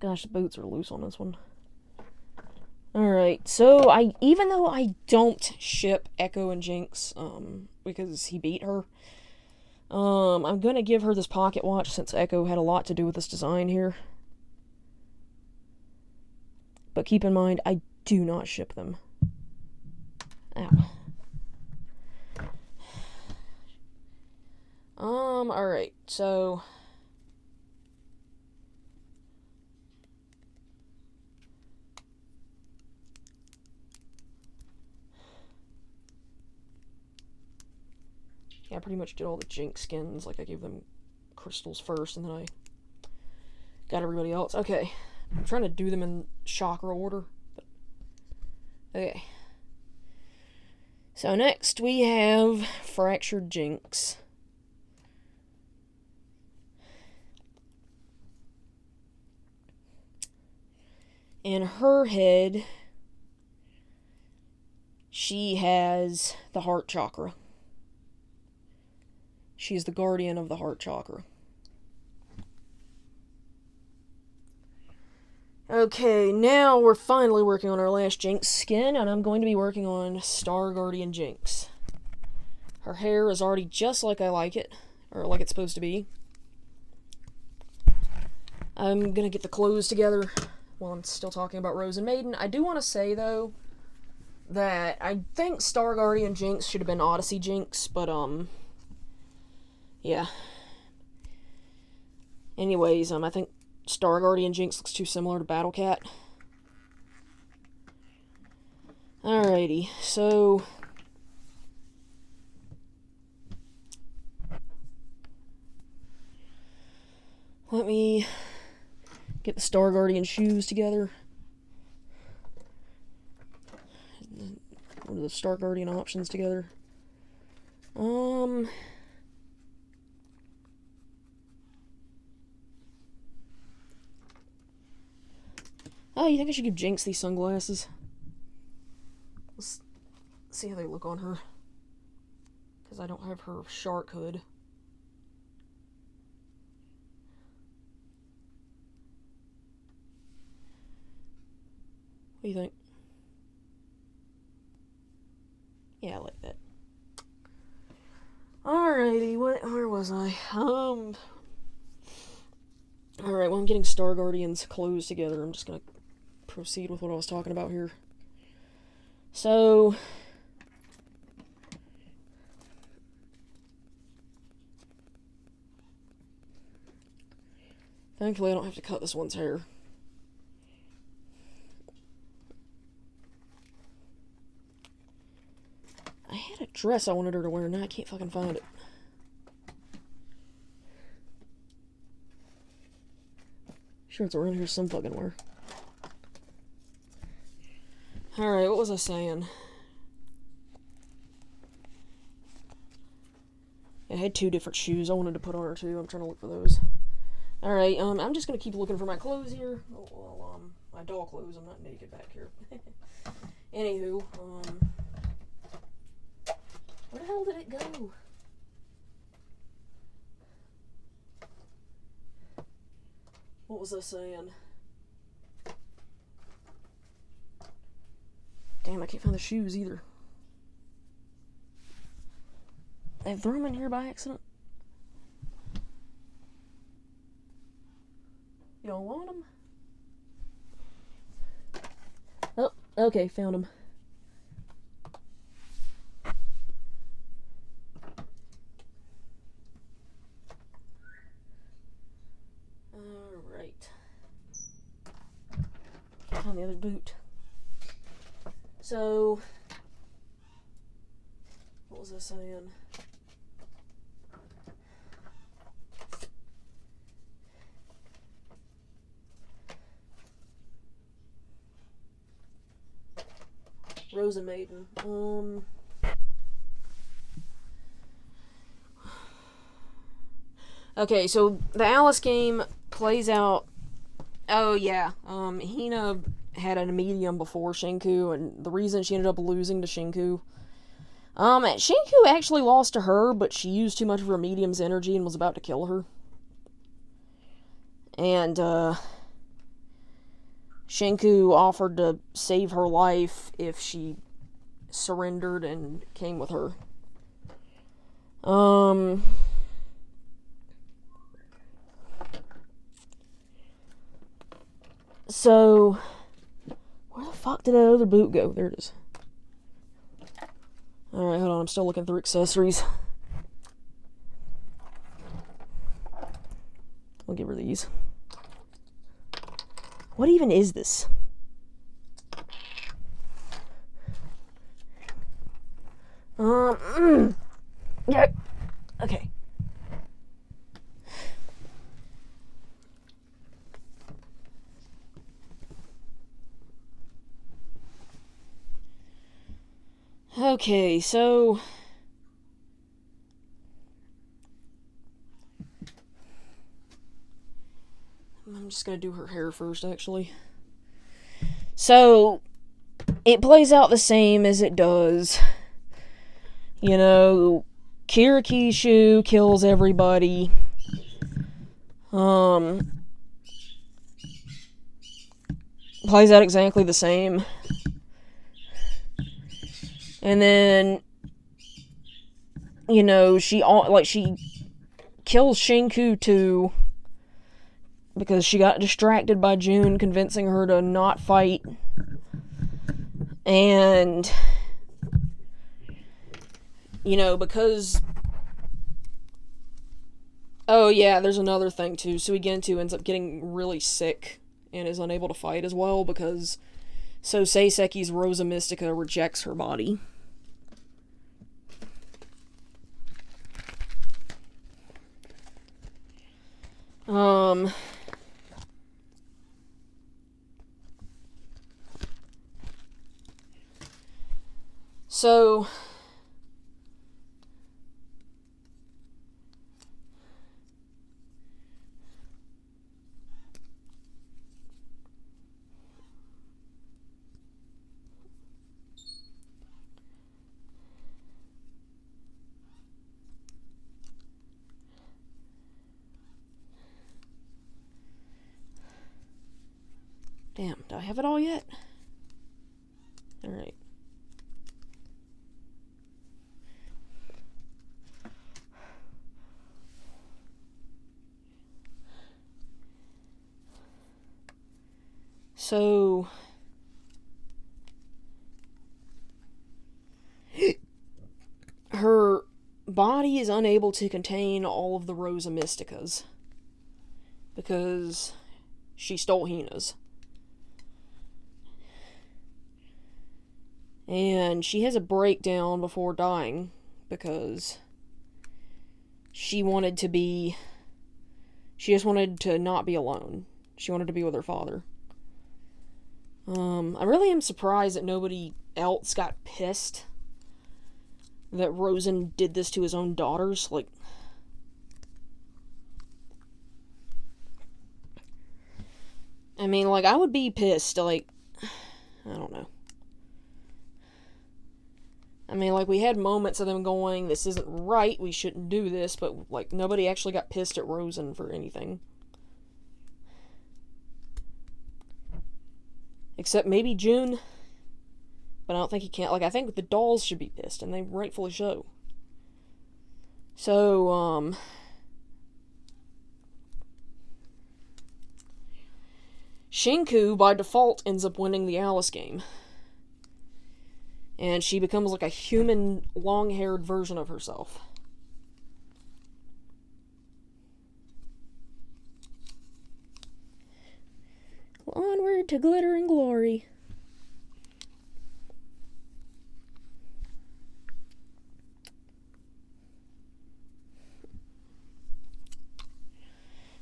Gosh, the boots are loose on this one. Alright, so even though I don't ship Echo and Jinx, because he beat her, I'm gonna give her this pocket watch since Echo had a lot to do with this design here. But keep in mind, I do not ship them. Ow. Alright, so I pretty much did all the Jinx skins. Like, I gave them crystals first, and then I got everybody else. Okay. I'm trying to do them in chakra order. But okay. So next we have Fractured Jinx. In her head, she has the heart chakra. She's the guardian of the heart chakra. Okay, now we're finally working on our last Jinx skin, and I'm going to be working on Star Guardian Jinx. Her hair is already just like I like it, or like it's supposed to be. I'm gonna get the clothes together while I'm still talking about Rozen Maiden. I do want to say, though, that I think Star Guardian Jinx should have been Odyssey Jinx, but, yeah. Anyways, I think Star Guardian Jinx looks too similar to Battle Cat. Alrighty, so let me get the Star Guardian shoes together. What are the Star Guardian options together? Oh, you think I should give Jinx these sunglasses? Let's see how they look on her. Because I don't have her shark hood. What do you think? Yeah, I like that. Alrighty, where was I? Alright, well, I'm getting Star Guardian's clothes together. I'm just gonna proceed with what I was talking about here. So, thankfully I don't have to cut this one's hair. I had a dress I wanted her to wear, and now I can't fucking find it. Sure, it's around here some fucking where. Alright, what was I saying? I had 2 different shoes I wanted to put on her too. I'm trying to look for those. Alright, I'm just gonna keep looking for my clothes here. Oh, well, my doll clothes. I'm not naked back here. Anywho, where the hell did it go? What was I saying? Damn, I can't find the shoes either. I threw them in here by accident. You don't want them? Oh, okay, found them. Alright. Can't find the other boot. So, what was I saying? Rozen Maiden. Okay, so the Alice game plays out. Oh yeah, Hina had a medium before Shinku, and the reason she ended up losing to Shinku. Shinku actually lost to her, but she used too much of her medium's energy and was about to kill her. And Shinku offered to save her life if she surrendered and came with her. So, where the fuck did that other boot go? There it is. Alright, hold on, I'm still looking through accessories. I'll give her these. What even is this? Yeah. Okay. Okay, so I'm just gonna do her hair first, actually. So it plays out the same as it does. You know, Kirikishu kills everybody. Plays out exactly the same. And then, you know, she kills Shinku too, because she got distracted by June convincing her to not fight. And, you know, because... Oh yeah, there's another thing too. Suigentu ends up getting really sick and is unable to fight as well because Seiseki's Rosa Mystica rejects her body. So Damn, do I have it all yet? Alright. So... her body is unable to contain all of the Rosa Mysticas. Because she stole Hina's. And she has a breakdown before dying because she wanted to be... she just wanted to not be alone. She wanted to be with her father. I really am surprised that nobody else got pissed that Rozen did this to his own daughters. Like... I mean, like, I would be pissed, like... I don't know. I mean, like, we had moments of them going, this isn't right, we shouldn't do this, but, like, nobody actually got pissed at Rozen for anything. Except maybe June. But I don't think he can't. Like, I think the dolls should be pissed, and they rightfully so. So, Shinku, by default, ends up winning the Alice game. And she becomes like a human, long-haired version of herself. Onward to glitter and glory.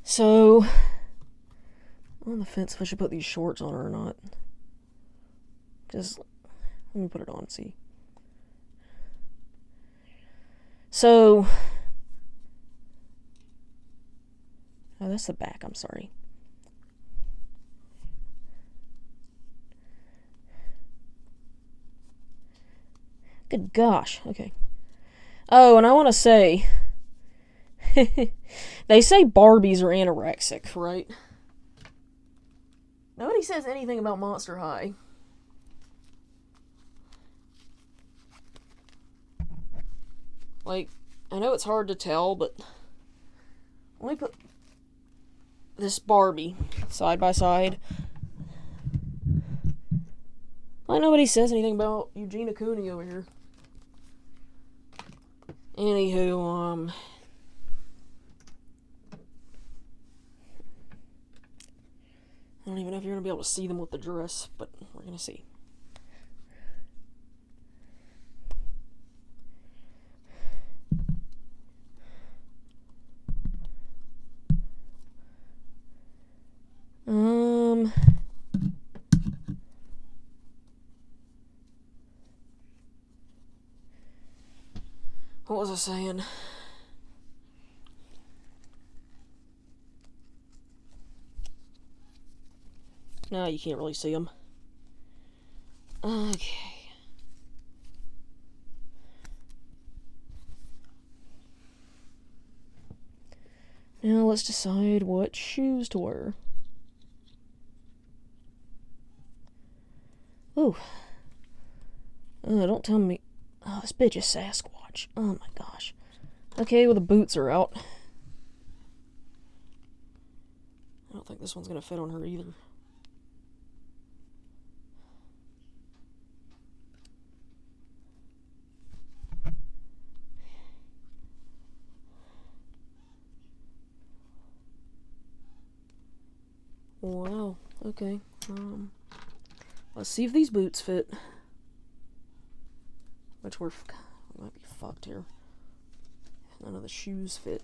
So, I'm on the fence if I should put these shorts on her or not. Just, let me put it on and see. So, oh, that's the back, I'm sorry. Good gosh, okay. Oh, and I want to say, they say Barbies are anorexic, right? Nobody says anything about Monster High. Like, I know it's hard to tell, but let me put this Barbie side by side. Like, nobody says anything about Eugenia Cooney over here. Anywho, I don't even know if you're going to be able to see them with the dress, but we're going to see. What was I saying? No, you can't really see them. Okay. Now let's decide what shoes to wear. Ooh. Don't tell me... Oh, this bitch is Sasquatch. Oh my gosh. Okay, well the boots are out. I don't think this one's gonna fit on her either. Wow, okay. Let's see if these boots fit. Which we might be fucked here. None of the shoes fit.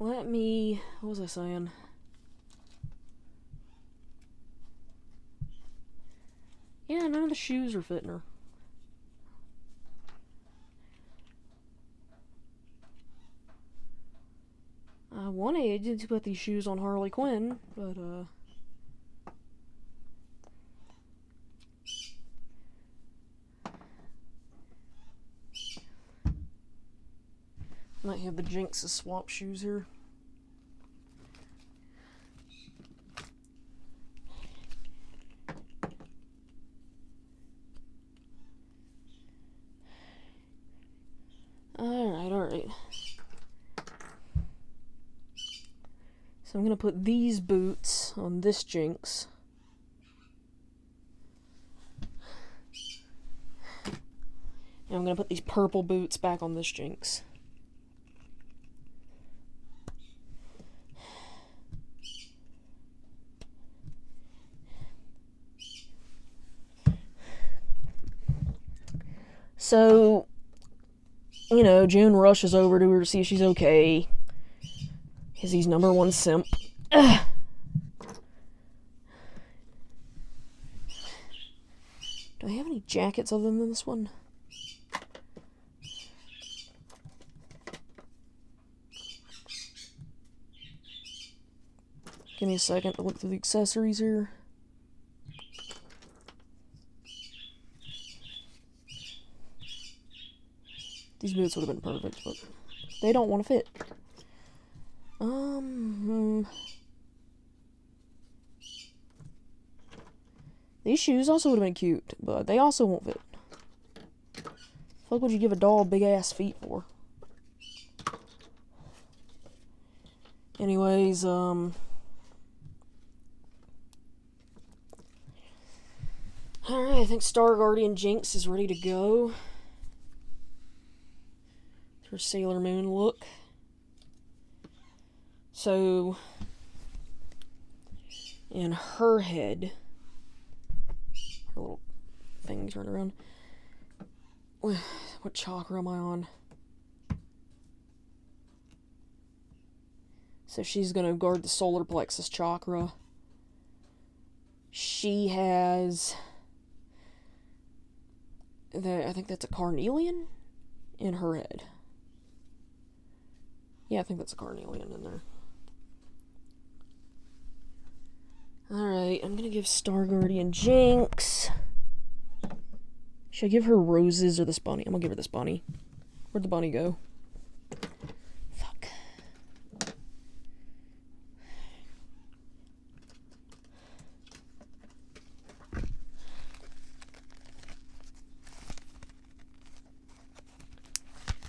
Let me... What was I saying? Yeah, none of the shoes are fitting her. I wanted to put these shoes on Harley Quinn, but, Might have the Jinx's swap shoes here. Alright. So I'm gonna put these boots on this Jinx. And I'm gonna put these purple boots back on this Jinx. So, you know, June rushes over to her to see if she's okay. Because he's #1 simp. Ugh. Do I have any jackets other than this one? Give me a second to look through the accessories here. These boots would have been perfect, but they don't want to fit. These shoes also would have been cute, but they also won't fit. What would you give a doll big ass feet for? Anyways, alright, I think Star Guardian Jinx is ready to go. Her Sailor Moon look. So, in her head, her little thing turned around. What chakra am I on? So she's gonna guard the solar plexus chakra. She has I think that's a carnelian in her head. Yeah, I think that's a carnelian in there. Alright, I'm gonna give Star Guardian Jinx. Should I give her roses or this bunny? I'm gonna give her this bunny. Where'd the bunny go? Fuck.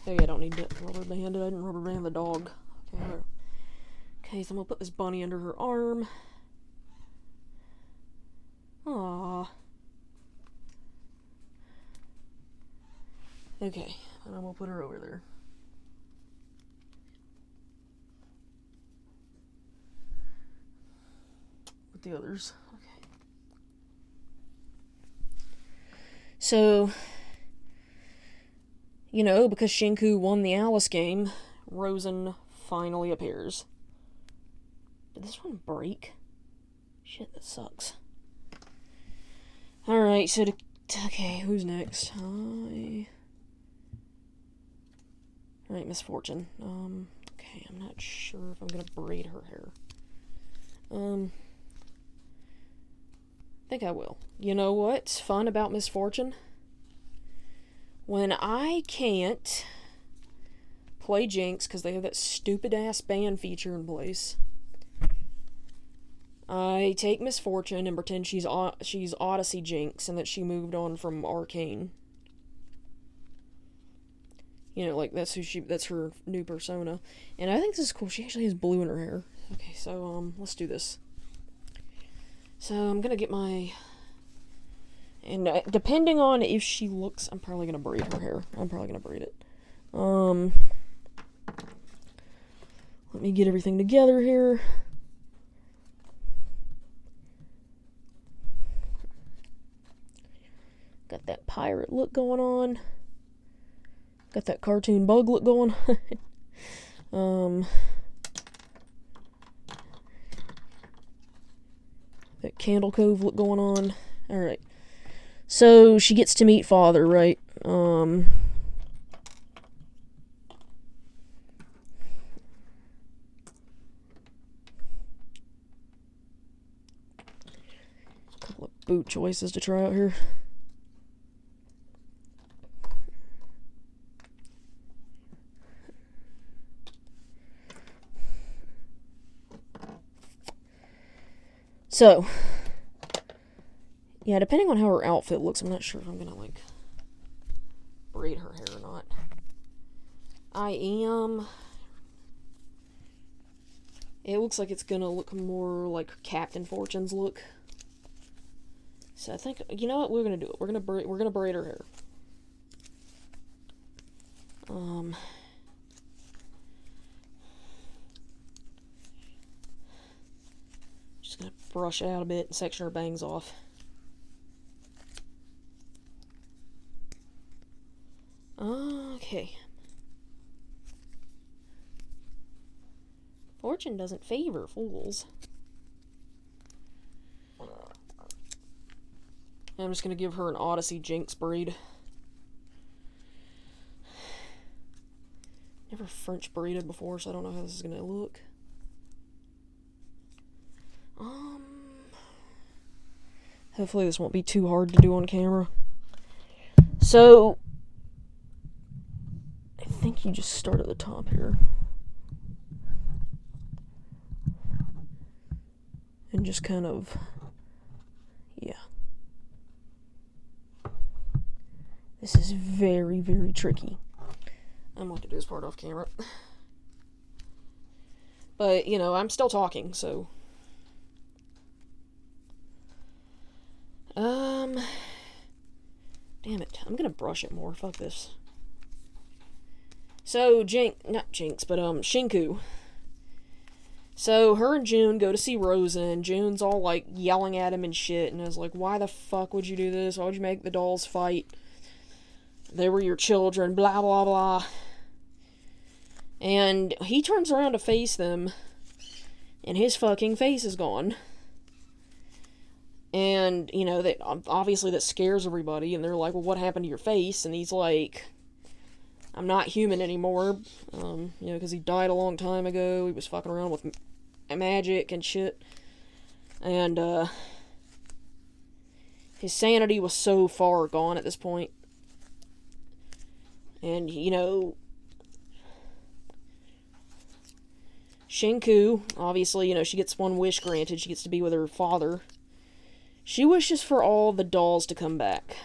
Oh yeah, I don't need to rubber band it. I didn't rubber band the dog. Okay, so I'm gonna put this bunny under her arm. Aww. Okay, and I'm gonna put her over there. With the others. Okay. So, you know, because Shinku won the Alice game, Rozen finally appears. Did this one break? Shit, that sucks. Alright, so okay, who's next? Alright, Misfortune. Okay, I'm not sure if I'm gonna braid her hair. I think I will. You know what's fun about Misfortune? When I can't play Jinx because they have that stupid ass ban feature in place, I take Misfortune and pretend she's Odyssey Jinx and that she moved on from Arcane. You know, like that's her new persona. And I think this is cool. She actually has blue in her hair. Okay, so let's do this. So I'm gonna get my, and depending on if she looks, I'm probably gonna braid her hair. I'm probably gonna braid it. Let me get everything together here. Got that pirate look going on. Got that cartoon bug look going on. That Candle Cove look going on. Alright. So, she gets to meet Father, right? Couple of boot choices to try out here. So, yeah, depending on how her outfit looks, I'm not sure if I'm gonna, like, braid her hair or not. I am. It looks like it's gonna look more like Captain Fortune's look. So I think, you know what, we're gonna do it. We're gonna braid her hair. Just gonna brush it out a bit and section her bangs off. Okay. Fortune doesn't favor fools. I'm just gonna give her an Odyssey Jinx braid. Never French braided before, so I don't know how this is gonna look. Hopefully this won't be too hard to do on camera. So, I think you just start at the top here. And just kind of, yeah. This is very, very tricky. I'm going to do this part off camera. But, you know, I'm still talking, so. Damn it. I'm gonna brush it more. Fuck this. So, not Jinx, but, Shinku. So, her and June go to see Rozen. June's all, like, yelling at him and shit, and is like, why the fuck would you do this? Why would you make the dolls fight? They were your children, blah, blah, blah. And he turns around to face them, and his fucking face is gone. And, you know, obviously that scares everybody, and they're like, well, what happened to your face? And he's like, I'm not human anymore, you know, because he died a long time ago. He was fucking around with magic and shit. And, his sanity was so far gone at this point. And, you know, Shinku, obviously, you know, she gets one wish granted. She gets to be with her father. She wishes for all the dolls to come back.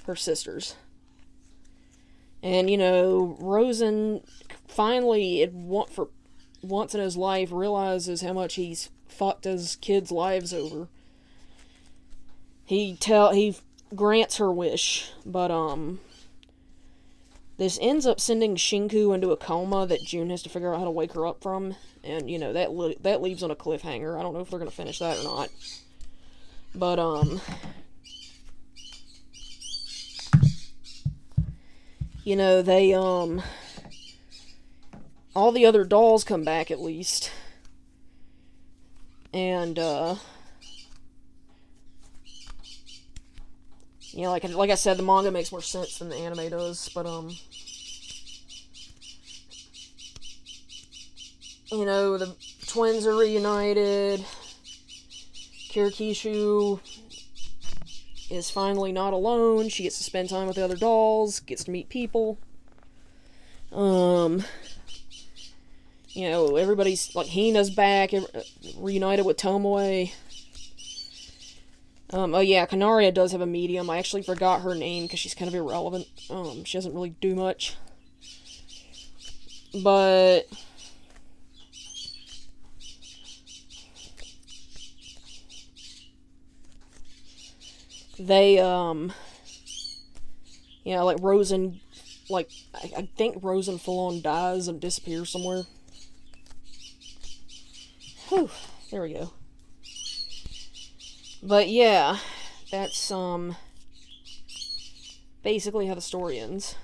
Her sisters. And, you know, Rozen finally, for once in his life, realizes how much he's fucked his kids' lives over. He grants her wish, but, this ends up sending Shinku into a coma that June has to figure out how to wake her up from. And, you know, that leaves on a cliffhanger. I don't know if they're going to finish that or not. But, you know, they, all the other dolls come back at least. And, you know, like I said, the manga makes more sense than the anime does, but, you know, the twins are reunited. Kirikishu is finally not alone. She gets to spend time with the other dolls, gets to meet people. You know, everybody's, like, Hina's back, reunited with Tomoe. Oh yeah, Canaria does have a medium. I actually forgot her name because she's kind of irrelevant. She doesn't really do much. But they, you know, like Rozen, like, I think Rozen full on dies and disappears somewhere. Whew, there we go. But yeah, that's, basically how the story ends.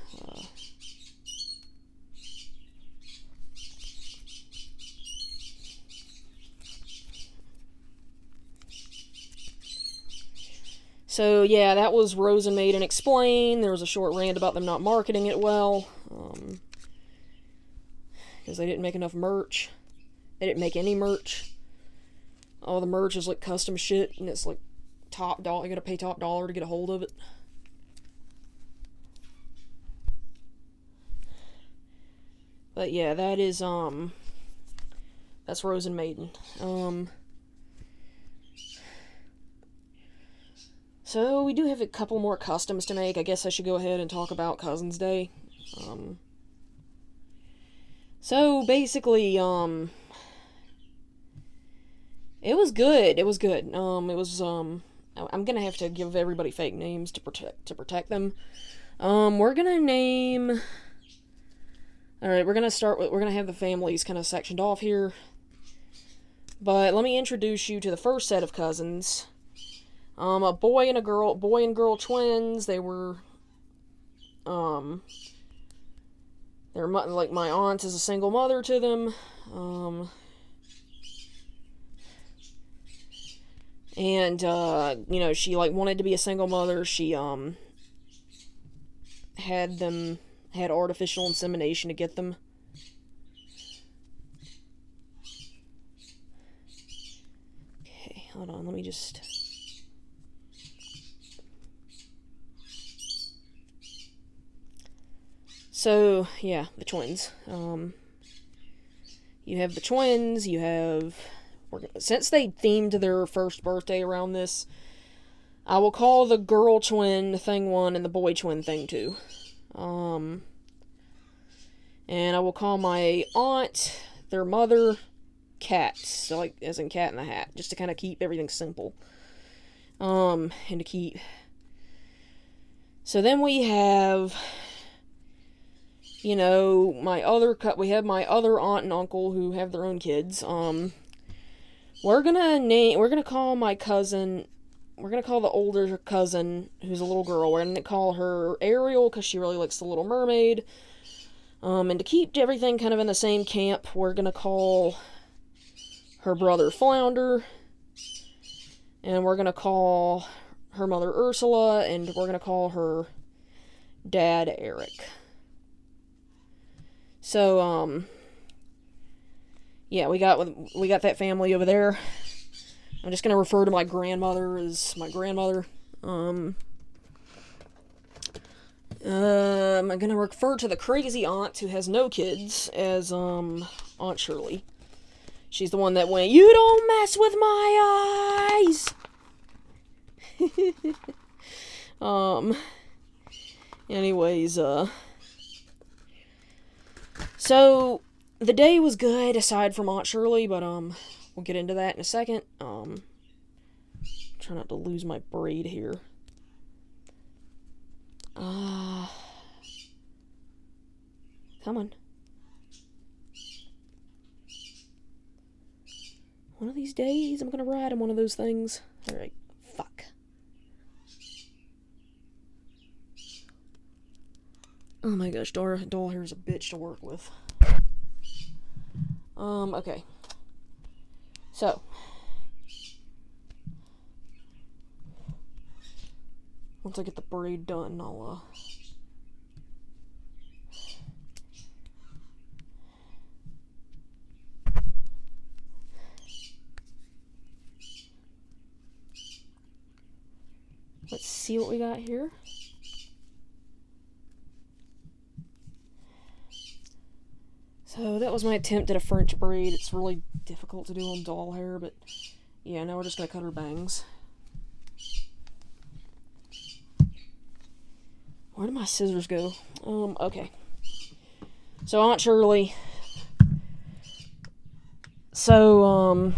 So yeah, that was Rozen Maiden Explain. There was a short rant about them not marketing it well. Because they didn't make enough merch. They didn't make any merch. All the merch is like custom shit, and it's like top dollar. You gotta pay top dollar to get a hold of it. But yeah, that is, that's Rozen Maiden. So we do have a couple more customs to make. I guess I should go ahead and talk about Cousin's Day. So basically, it was good. It was good. I'm gonna have to give everybody fake names to protect them. We're gonna name. All right, we're gonna have the families kind of sectioned off here. But let me introduce you to the first set of cousins. A boy and girl twins. They were, they're like my aunt is a single mother to them. And she like wanted to be a single mother. She had artificial insemination to get them. Okay, hold on. Let me just. So, yeah, the twins. You have the twins, you have... Since they themed their first birthday around this, I will call the girl twin thing 1 and the boy twin thing 2. And I will call my aunt, their mother, cats. So, like, as in Cat in the Hat. Just to kind of keep everything simple. And to keep... So then we have... we have my other aunt and uncle who have their own kids. We're gonna call my cousin, we're gonna call the older cousin, who's a little girl, we're gonna call her Ariel, because she really likes The Little Mermaid. And to keep everything kind of in the same camp, we're gonna call her brother Flounder, and we're gonna call her mother Ursula, and we're gonna call her dad Eric. So, yeah, we got that family over there. I'm just gonna refer to my grandmother as my grandmother. I'm gonna refer to the crazy aunt who has no kids as Aunt Shirley. She's the one that went, "You don't mess with my eyes." Anyways, so the day was good aside from Aunt Shirley, but we'll get into that in a second. Try not to lose my braid here. Come on. One of these days I'm gonna ride on one of those things. Alright, fuck. Oh my gosh, doll hair is a bitch to work with. Okay. So. Once I get the braid done, I'll, let's see what we got here. So that was my attempt at a French braid. It's really difficult to do on doll hair, but yeah, now we're just gonna cut her bangs. Where did my scissors go? Okay. So Aunt Shirley. So,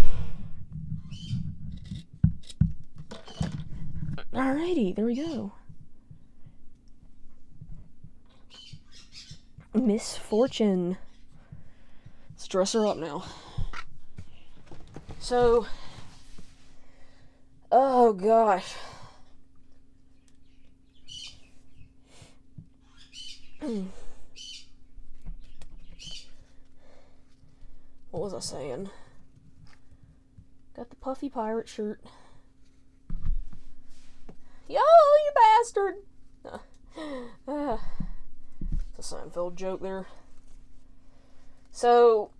alrighty, there we go. Misfortune. Let's dress her up now. So, oh gosh. What was I saying? Got the puffy pirate shirt. Yo, you bastard! It's a Seinfeld joke there. So,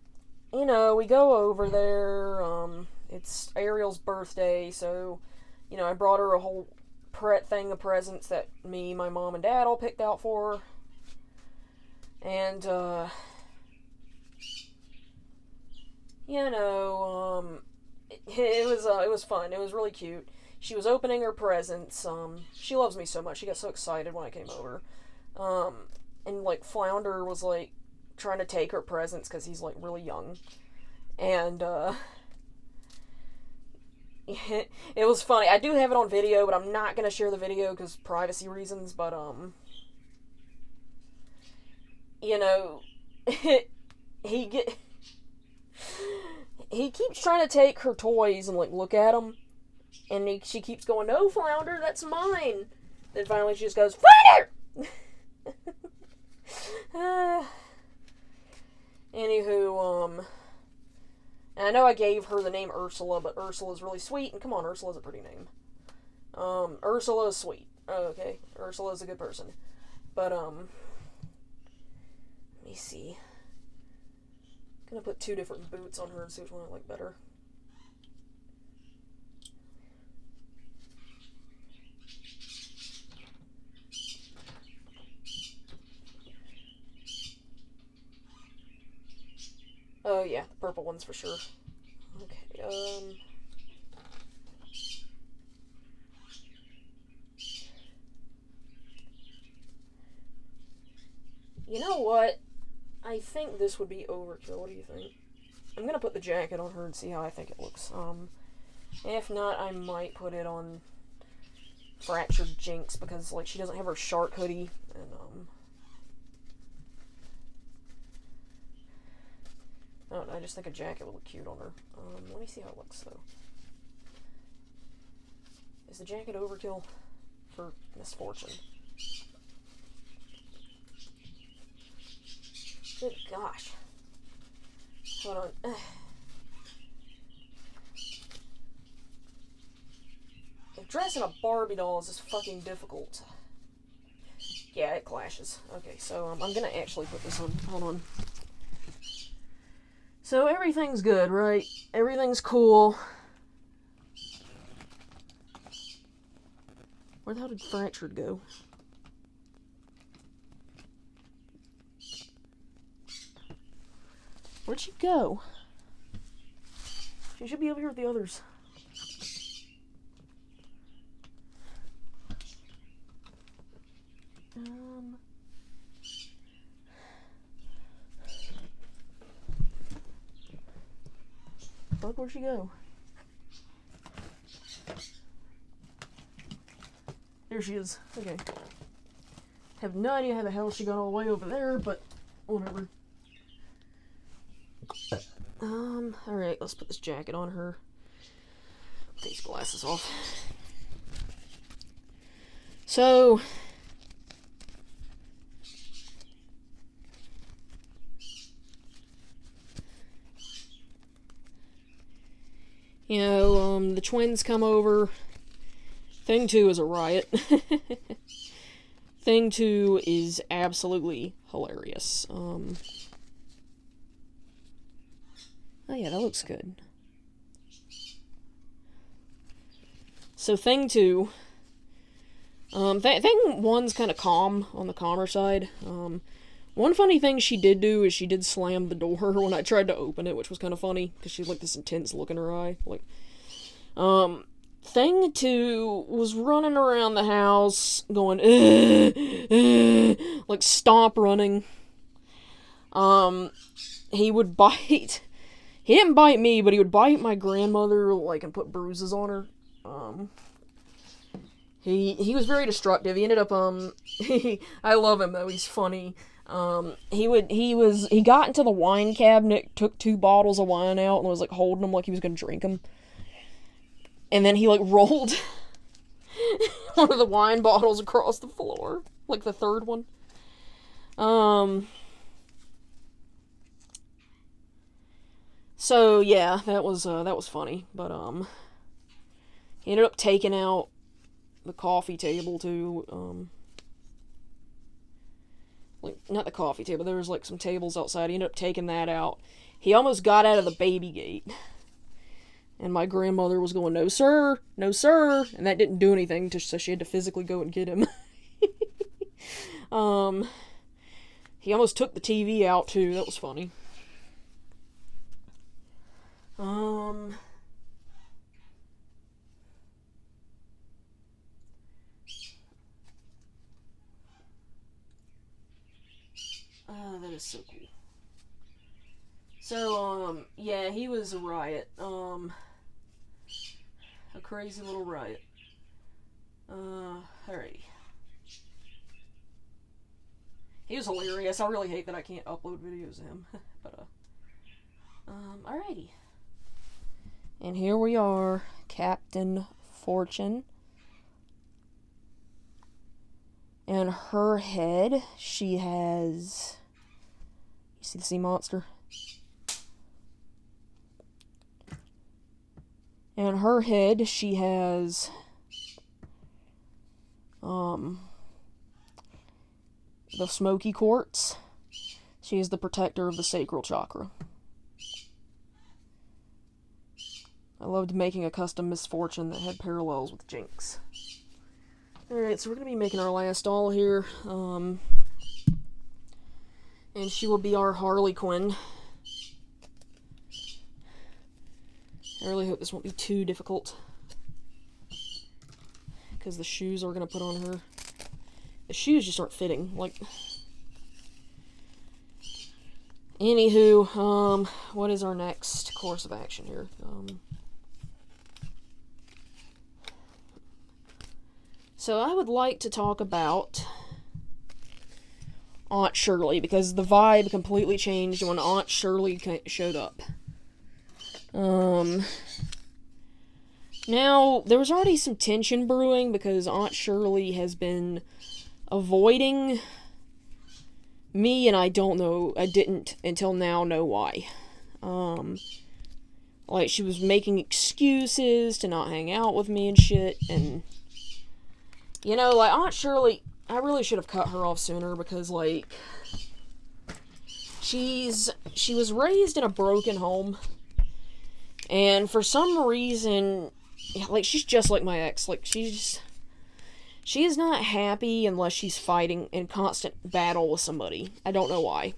we go over there. It's Ariel's birthday, so, I brought her a whole thing of presents that me, my mom, and dad all picked out for her. And, it was fun. It was really cute. She was opening her presents. She loves me so much. She got so excited when I came over. And like Flounder was like trying to take her presents because he's like really young, and it was funny. I do have it on video, but I'm not gonna share the video because privacy reasons. But you know, he get he keeps trying to take her toys and like look at them, and she keeps going, "No, Flounder, that's mine." Then finally she just goes, "Flounder!" Anywho, and I know I gave her the name Ursula, but Ursula's really sweet, and come on, Ursula's a pretty name. Ursula is sweet. Okay, Ursula's a good person. But, let me see. I'm gonna put 2 different boots on her and see which one I like better. Oh, yeah, the purple one's for sure. Okay, you know what? I think this would be overkill. What do you think? I'm gonna put the jacket on her and see how I think it looks. If not, I might put it on Fractured Jinx because, like, she doesn't have her shark hoodie, and, I don't know, I just think a jacket would look cute on her. Let me see how it looks, though. Is the jacket overkill for Misfortune? Good gosh. Hold on. If dressing a Barbie doll is just fucking difficult. Yeah, it clashes. Okay, so I'm gonna actually put this on. Hold on. So everything's good, right? Everything's cool. Where the hell did Fractured go? Where'd she go? She should be over here with the others. Fuck, where'd she go? There she is. Okay. Have no idea how the hell she got all the way over there, but whatever. Alright, let's put this jacket on her. Take these glasses off. So, you know, the twins come over. Thing 2 is a riot. Thing 2 is absolutely hilarious. Oh yeah, that looks good. So Thing 2, Thing 1's kind of calm, on the calmer side. One funny thing she did do is she did slam the door when I tried to open it, which was kind of funny, because she had like this intense look in her eye. Like, Thing 2 was running around the house, going, like stomp running. He would bite. He didn't bite me, but he would bite my grandmother, like, and put bruises on her. He was very destructive. He ended up, I love him though, he's funny. He got into the wine cabinet, took 2 bottles of wine out, and was, like, holding them like he was gonna drink them. And then he, like, rolled one of the wine bottles across the floor. Like, the 3rd one. So, yeah, that was funny. But, he ended up taking out the coffee table, too. Like, not the coffee table, there was, like, some tables outside. He ended up taking that out. He almost got out of the baby gate. And my grandmother was going, "No, sir! No, sir!" And that didn't do anything, so she had to physically go and get him. He almost took the TV out, too. That was funny. That is so cool. So, yeah, he was a riot. A crazy little riot. Alrighty. He was hilarious. I really hate that I can't upload videos of him. But, alrighty. And here we are, Captain Fortune. And her head, she has... You see the sea monster? And her head, she has... the smoky quartz. She is the protector of the sacral chakra. I loved making a custom Misfortune that had parallels with Jinx. Alright, so we're going to be making our last doll here. And she will be our Harley Quinn. I really hope this won't be too difficult. Because the shoes are going to put on her. The shoes just aren't fitting. Like... Anywho, what is our next course of action here? So I would like to talk about Aunt Shirley, because the vibe completely changed when Aunt Shirley showed up. Now, there was already some tension brewing, because Aunt Shirley has been avoiding me, and I didn't until now know why. Like, she was making excuses to not hang out with me and shit, and... You know, like, Aunt Shirley, I really should have cut her off sooner, because, like, she was raised in a broken home, and for some reason, like, she's just like my ex. Like, she is not happy unless she's fighting in constant battle with somebody. I don't know why.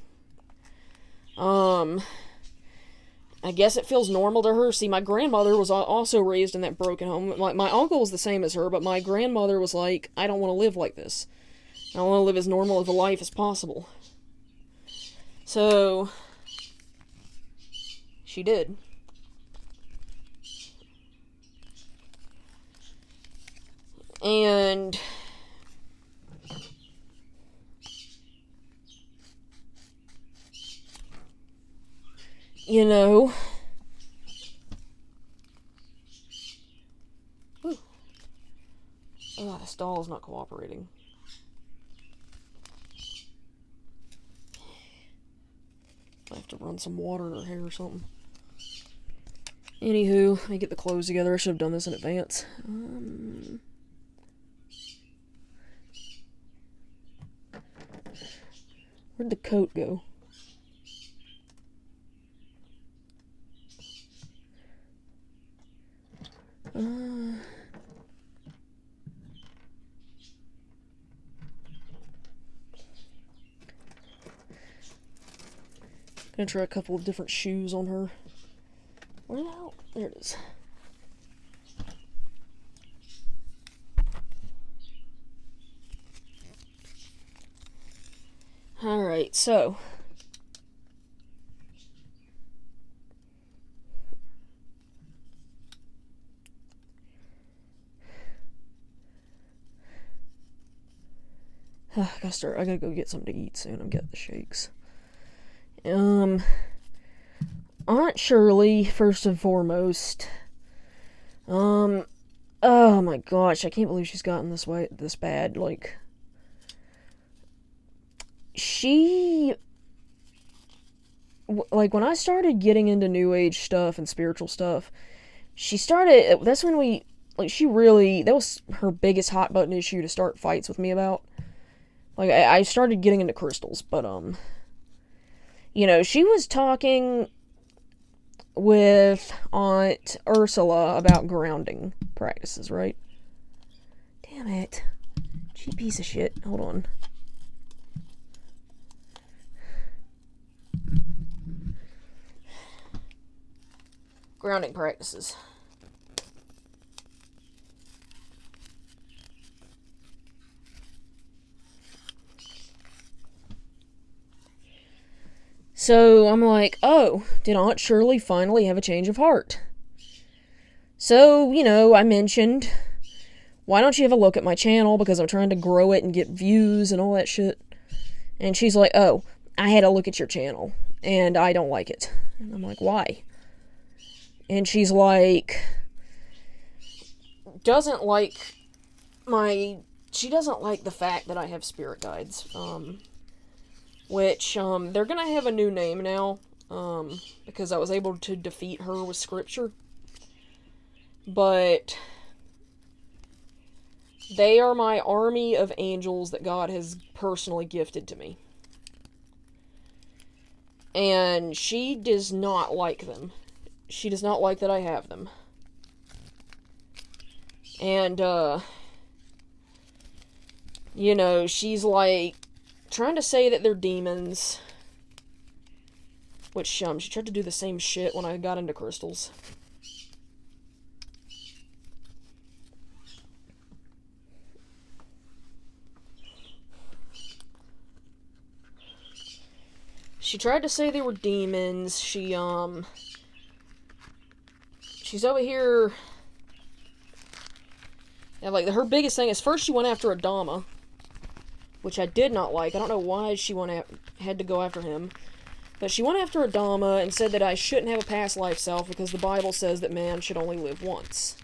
I guess it feels normal to her. See, my grandmother was also raised in that broken home. My uncle was the same as her, but my grandmother was like, I don't want to live like this. I want to live as normal of a life as possible. So, she did. And... You know... Ooh. Oh, this doll is not cooperating. I have to run some water in her hair or something. Anywho, let me get the clothes together. I should have done this in advance. Where'd the coat go? Gonna try a couple of different shoes on her. Where the hell? There it is. Alright, so. I gotta go get something to eat soon. I'm getting the shakes. Aunt Shirley, first and foremost. Oh my gosh, I can't believe she's gotten this bad. Like, like, when I started getting into New Age stuff and spiritual stuff, that's when that was her biggest hot button issue to start fights with me about. Like, I started getting into crystals, but, you know, she was talking with Aunt Ursula about grounding practices, right? Damn it. Cheap piece of shit. Hold on. Grounding practices. So I'm like, oh, did Aunt Shirley finally have a change of heart? So, I mentioned, why don't you have a look at my channel, because I'm trying to grow it and get views and all that shit. And she's like, oh, I had a look at your channel, and I don't like it. And I'm like, why? And she's like, she doesn't like the fact that I have spirit guides, which, they're gonna have a new name now, because I was able to defeat her with scripture, but they are my army of angels that God has personally gifted to me, and she does not like them. She does not like that I have them, and, she's like, trying to say that they're demons, which, she tried to do the same shit when I got into crystals. She tried to say they were demons. She's over here. Yeah, like, her biggest thing is, first she went after Adama, which I did not like. I don't know why she had to go after him. But she went after Adama and said that I shouldn't have a past life self because the Bible says that man should only live once.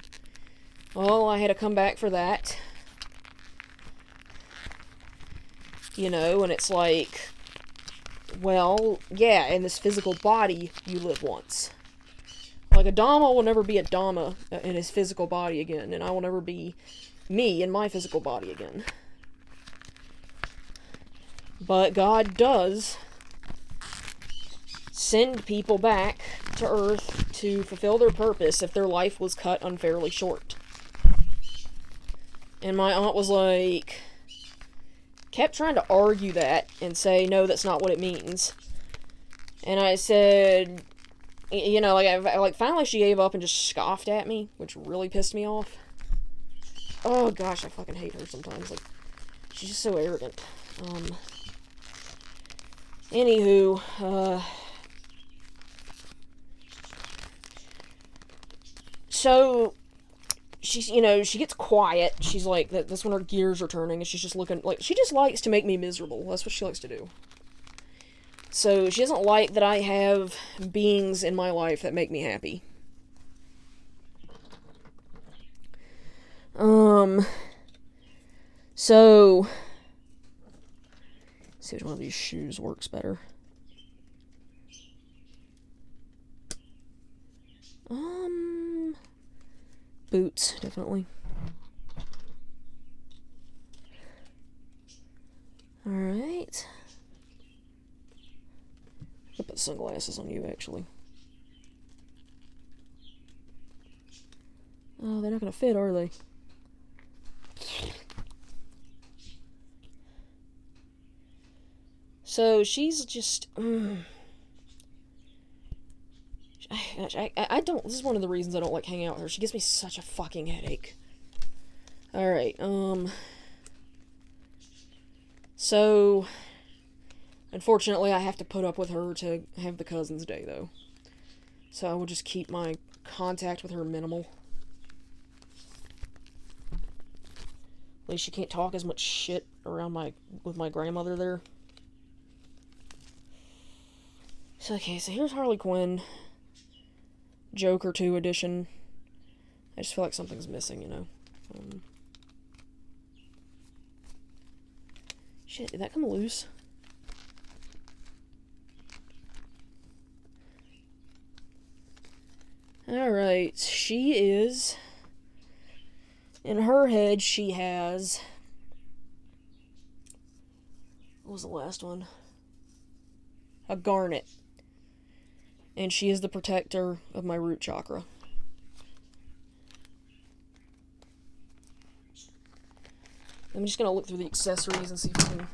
Well, I had to come back for that. And it's like, well, yeah, in this physical body, you live once. Like, Adama will never be Adama in his physical body again, and I will never be me in my physical body again. But God does send people back to Earth to fulfill their purpose if their life was cut unfairly short. And my aunt was like, kept trying to argue that and say, no, that's not what it means. And I said, finally she gave up and just scoffed at me, which really pissed me off. Oh gosh, I fucking hate her sometimes. Like, she's just so arrogant. Anywho, so she's, she gets quiet. She's like, that's when her gears are turning, and she's just looking, like, she just likes to make me miserable. That's what she likes to do. So she doesn't like that I have beings in my life that make me happy. So, let's see which one of these shoes works better. Boots, definitely. Alright. I'll put sunglasses on you, actually. Oh, they're not gonna fit, are they? So, she's just... I don't... This is one of the reasons I don't like hanging out with her. She gives me such a fucking headache. Alright, So... Unfortunately, I have to put up with her to have the Cousin's Day, though. So I will just keep my contact with her minimal. At least she can't talk as much shit around with my grandmother there. So, okay, so here's Harley Quinn. Joker 2 edition. I just feel like something's missing, Shit, did that come loose? Alright, she is... In her head, she has... What was the last one? A garnet. And she is the protector of my root chakra. I'm just gonna look through the accessories and see if I can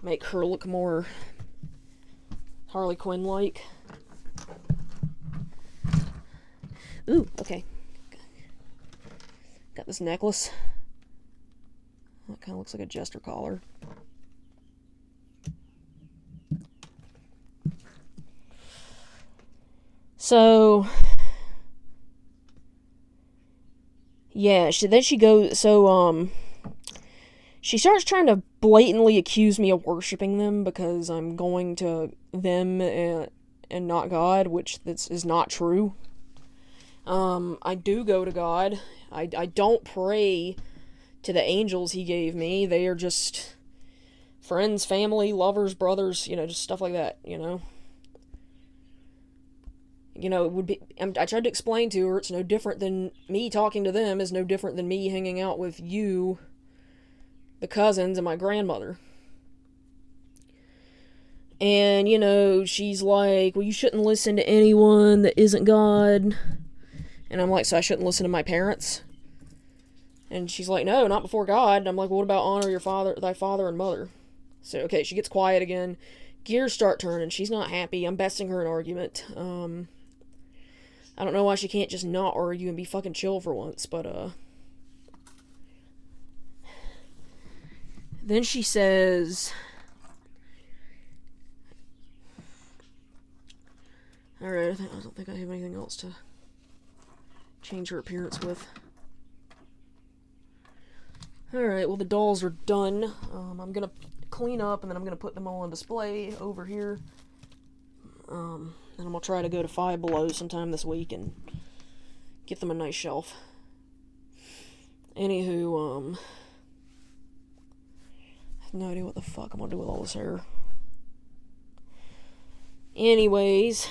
make her look more Harley Quinn-like. Ooh, okay. Got this necklace. That kind of looks like a jester collar. So, yeah, then she goes, so, she starts trying to blatantly accuse me of worshiping them because I'm going to them and not God, which this is not true. I do go to God. I don't pray to the angels he gave me. They are just friends, family, lovers, brothers, just stuff like that, it would be. I tried to explain to her it's no different than me talking to them is no different than me hanging out with you, the cousins, and my grandmother. And, she's like, well, you shouldn't listen to anyone that isn't God. And I'm like, so I shouldn't listen to my parents? And she's like, no, not before God. And I'm like, well, what about honor thy father and mother? So, okay, she gets quiet again. Gears start turning. She's not happy. I'm besting her in argument. I don't know why she can't just not argue and be fucking chill for once, but, then she says, alright, I don't think I have anything else to change her appearance with. Alright, well, the dolls are done. I'm gonna clean up, and then I'm gonna put them all on display over here. And I'm gonna try to go to Five Below sometime this week and get them a nice shelf. Anywho, I have no idea what the fuck I'm gonna do with all this hair. Anyways,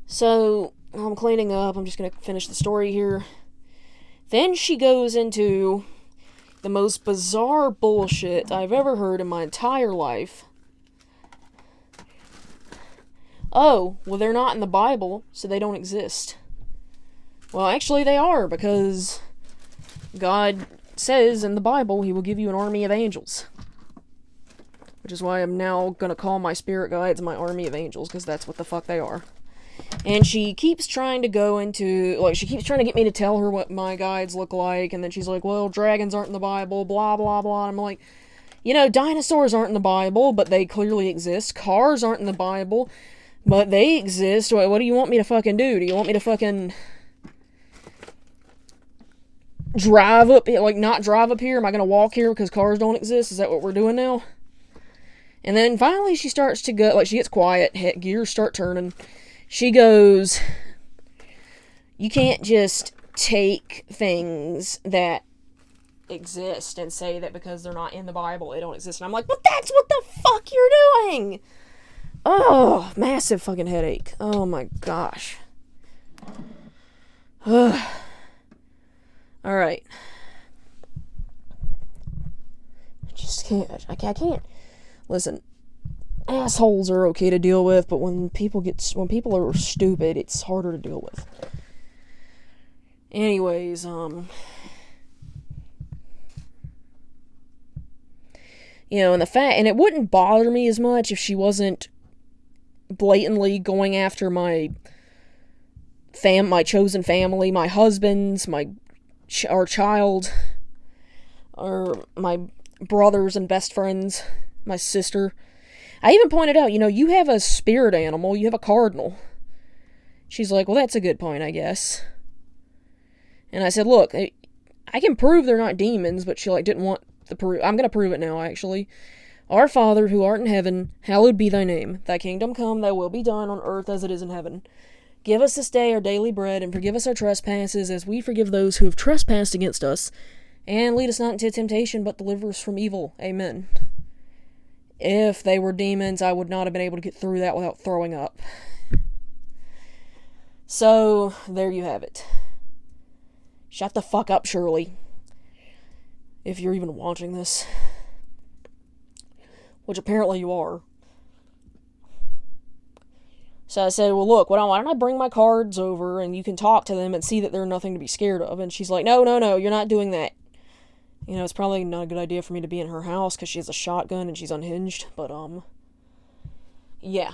so I'm cleaning up. I'm just gonna finish the story here. Then she goes into the most bizarre bullshit I've ever heard in my entire life. Oh, well, they're not in the Bible, so they don't exist. Well, actually, they are, because God says in the Bible he will give you an army of angels. Which is why I'm now going to call my spirit guides my army of angels, because that's what the fuck they are. And she keeps trying to go into, she keeps trying to get me to tell her what my guides look like, and then she's like, well, dragons aren't in the Bible, blah, blah, blah. And I'm like, dinosaurs aren't in the Bible, but they clearly exist. Cars aren't in the Bible, but they exist. What do you want me to fucking do? Do you want me to fucking drive up, not drive up here? Am I gonna walk here because cars don't exist? Is that what we're doing now? And then finally she starts to go, she gets quiet, gears start turning. She goes, you can't just take things that exist and say that because they're not in the Bible, they don't exist. And I'm like, well, that's what the fuck you're doing! Oh, massive fucking headache. Oh my gosh. Ugh. Alright. I just can't. I can't. Listen, assholes are okay to deal with, but when people are stupid, it's harder to deal with. Anyways, and and it wouldn't bother me as much if she wasn't blatantly going after my chosen family, my husband's, our child, or my brothers and best friends, my sister. I even pointed out, you have a spirit animal, you have a cardinal. She's like, well, that's a good point, I guess. And I said, look, I can prove they're not demons, but she didn't want the proof. I'm gonna prove it now, actually. Our Father, who art in heaven, hallowed be thy name. Thy kingdom come, thy will be done on earth as it is in heaven. Give us this day our daily bread, and forgive us our trespasses, as we forgive those who have trespassed against us. And lead us not into temptation, but deliver us from evil. Amen. If they were demons, I would not have been able to get through that without throwing up. So, there you have it. Shut the fuck up, Shirley. If you're even watching this. Which apparently you are. So I said, well, look, why don't I bring my cards over and you can talk to them and see that they're nothing to be scared of. And she's like, no, you're not doing that. It's probably not a good idea for me to be in her house because she has a shotgun and she's unhinged. But, yeah.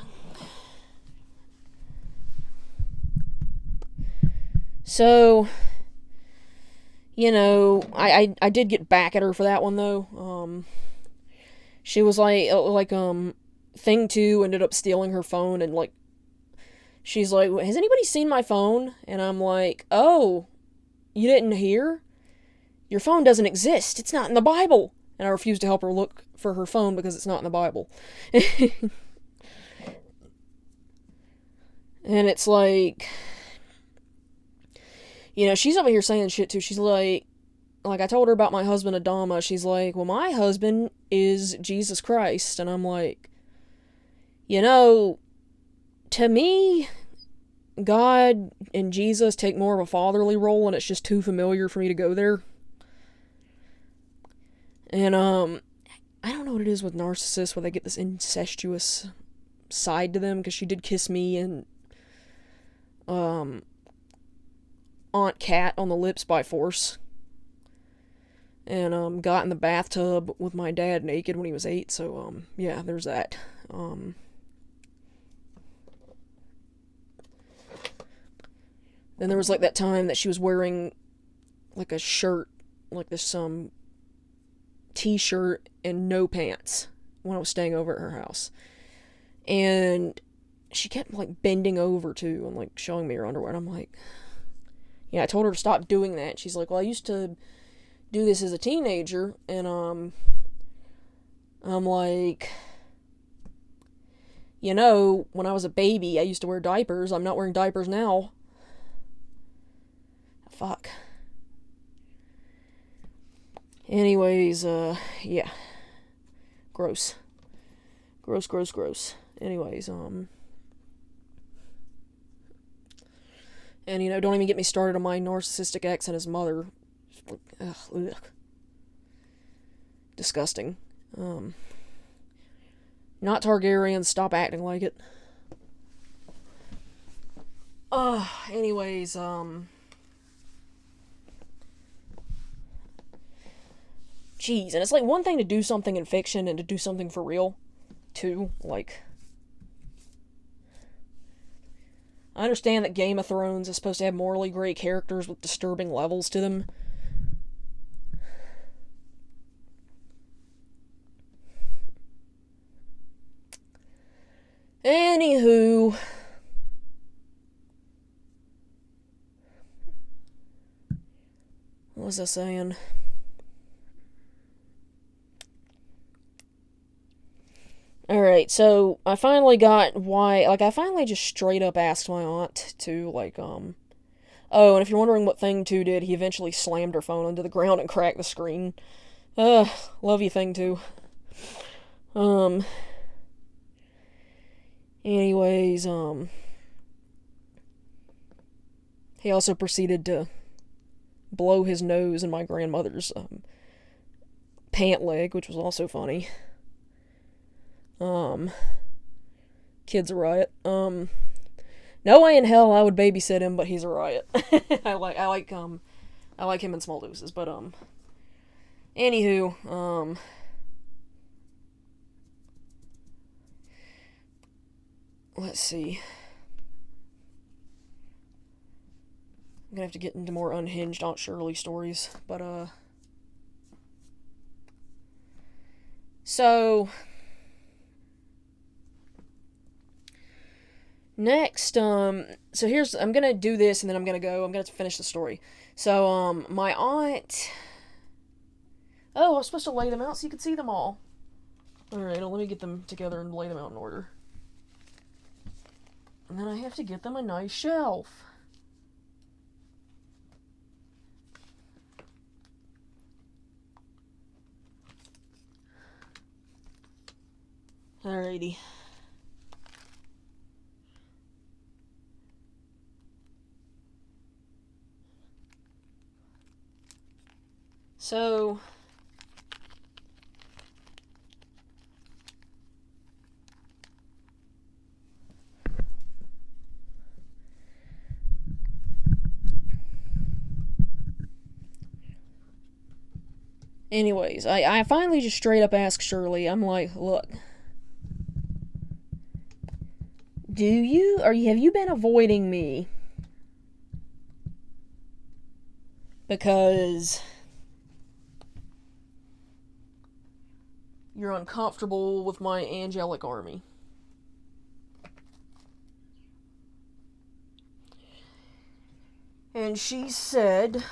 So, I did get back at her for that one, though. She was Thing 2 ended up stealing her phone, and like, she's like, has anybody seen my phone? And I'm like, oh, you didn't hear? Your phone doesn't exist. It's not in the Bible. And I refuse to help her look for her phone because it's not in the Bible. And it's like, she's over here saying shit too. She's like I told her about my husband Adama. She's like, well, my husband is Jesus Christ. And I'm like, to me, God and Jesus take more of a fatherly role, and it's just too familiar for me to go there. And I don't know what it is with narcissists where they get this incestuous side to them, because she did kiss me and Aunt Cat on the lips by force, and got in the bathtub with my dad naked when he was 8. So yeah, there's that. Then there was like that time that she was wearing like a shirt, like this t-shirt and no pants, when I was staying over at her house. And she kept like bending over too and like showing me her underwear, and I'm like, yeah, I told her to stop doing that. She's like, well, I used to do this as a teenager. And I'm like, when I was a baby, I used to wear diapers. I'm not wearing diapers now. Fuck. Anyways, yeah. Gross. Gross. Anyways, and don't even get me started on my narcissistic ex and his mother. Ugh. Disgusting. Not Targaryen, stop acting like it. Anyways, Jeez, and it's like one thing to do something in fiction and to do something for real, too. Like, I understand that Game of Thrones is supposed to have morally gray characters with disturbing levels to them. Anywho, what was I saying? Alright, so I finally got why, I finally just straight up asked my aunt to, oh, and if you're wondering what Thing 2 did, he eventually slammed her phone into the ground and cracked the screen. Love you, Thing 2. Anyways, he also proceeded to blow his nose in my grandmother's, pant leg, which was also funny. Kid's a riot. No way in hell I would babysit him, but he's a riot. I like him in small doses, but, anywho, let's see. I'm gonna have to get into more unhinged Aunt Shirley stories, but, so, next, so here's, I'm gonna do this and then I'm gonna finish the story. So, my aunt, oh, I was supposed to lay them out so you could see them all. Alright, well, let me get them together and lay them out in order. And then I have to get them a nice shelf. Alrighty. So, anyways, I finally just straight up asked Shirley, I'm like, look, have you been avoiding me? Because you're uncomfortable with my angelic army. And she said,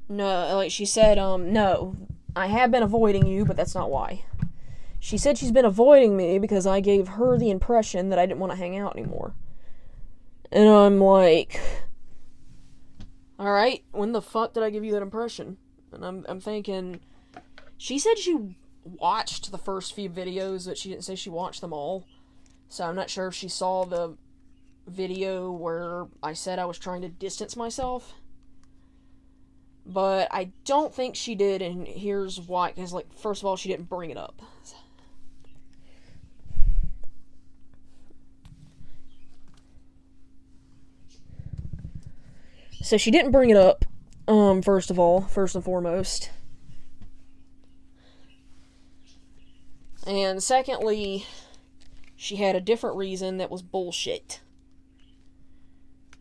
no, like she said, no, I have been avoiding you, but that's not why. She said she's been avoiding me because I gave her the impression that I didn't want to hang out anymore. And I'm like, alright, when the fuck did I give you that impression? And I'm thinking, she said she watched the first few videos, but she didn't say she watched them all. So I'm not sure if she saw the video where I said I was trying to distance myself. But I don't think she did, and here's why. Because, like, first of all, she didn't bring it up. So she didn't bring it up, first and foremost. And secondly, she had a different reason that was bullshit.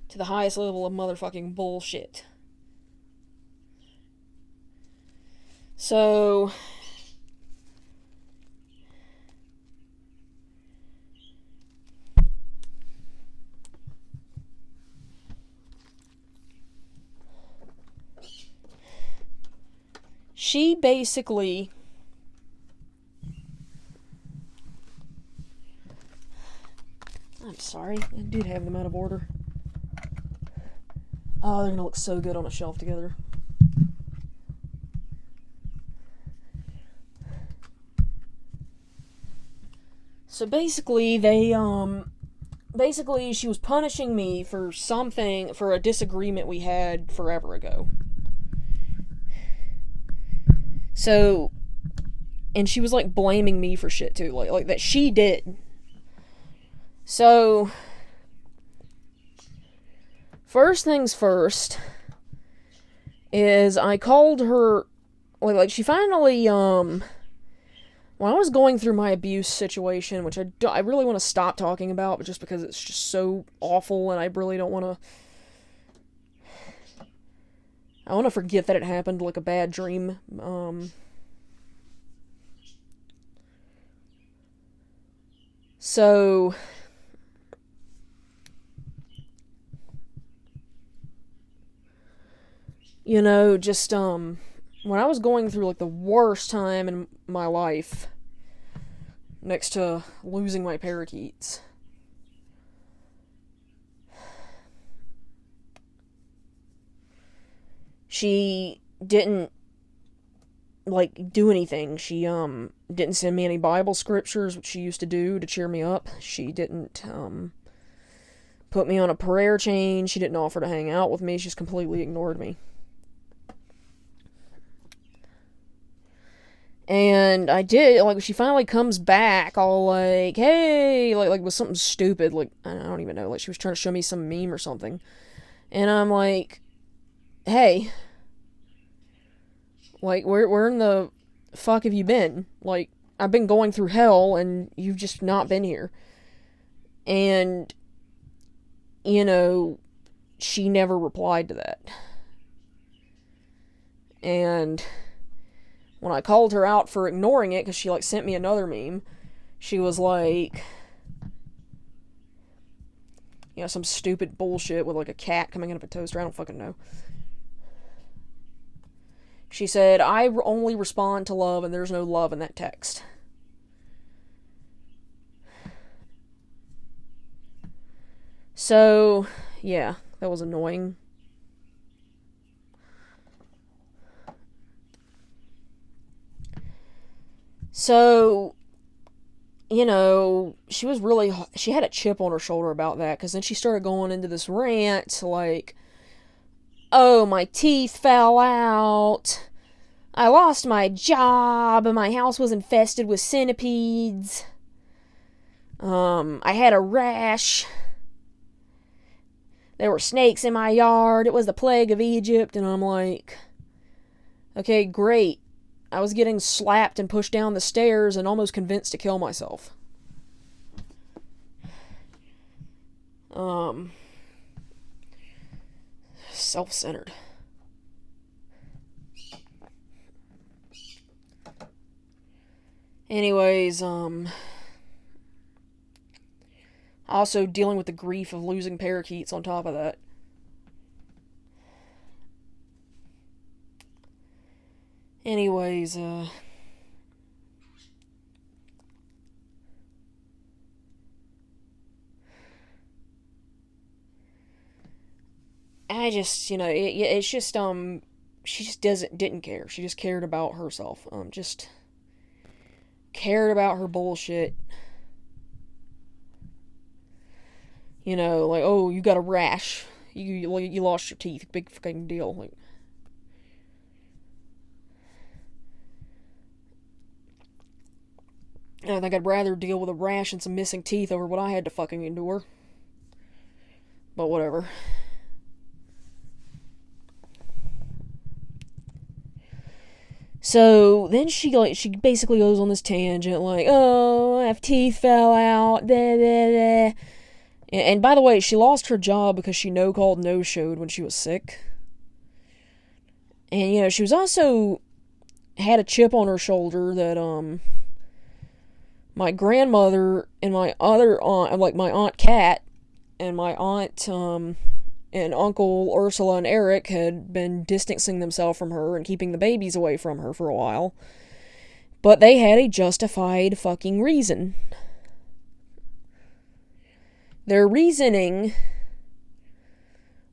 To the highest level of motherfucking bullshit. So, she basically, I'm sorry, I did have them out of order. Oh, they're gonna look so good on a shelf together. So basically, she was punishing me for something, for a disagreement we had forever ago. So, and she was, like, blaming me for shit, too, like that she did. So, first things first, is I called her, like she finally, when I was going through my abuse situation, which I really want to stop talking about, but just because it's just so awful, and I really don't want to... I want to forget that it happened like a bad dream. So... You know, just, when I was going through, like, the worst time in my life, next to losing my parakeets, she didn't, like, do anything. She, didn't send me any Bible scriptures, which she used to do to cheer me up. She didn't, put me on a prayer chain. She didn't offer to hang out with me. She just completely ignored me. And I did, like, she finally comes back all like, hey, like with something stupid, like, I don't even know, like, she was trying to show me some meme or something. And I'm like, hey, like, where in the fuck have you been? Like, I've been going through hell, and you've just not been here. And, you know, she never replied to that. And... when I called her out for ignoring it, because she, like, sent me another meme, she was like, you know, some stupid bullshit with, like, a cat coming out of a toaster. I don't fucking know. She said, I only respond to love, and there's no love in that text. So, yeah, that was annoying. So, you know, she had a chip on her shoulder about that, because then she started going into this rant, like, oh, my teeth fell out, I lost my job, and my house was infested with centipedes, I had a rash, there were snakes in my yard, it was the plague of Egypt, and I'm like, okay, great. I was getting slapped and pushed down the stairs and almost convinced to kill myself. self-centered. Anyways, also dealing with the grief of losing parakeets on top of that. Anyways, I just, it's just, she just didn't care. She just cared about herself. Just cared about her bullshit. Like, oh, you got a rash. You lost your teeth. Big fucking deal. Like, I think I'd rather deal with a rash and some missing teeth over what I had to fucking endure. But whatever. So then she basically goes on this tangent like, oh, my teeth fell out, blah, blah, blah. And by the way, she lost her job because she no-called, no-showed when she was sick. And, she was also had a chip on her shoulder that, my grandmother and my other aunt, like my Aunt Kat and my aunt, and Uncle Ursula and Eric had been distancing themselves from her and keeping the babies away from her for a while. But they had a justified fucking reason. Their reasoning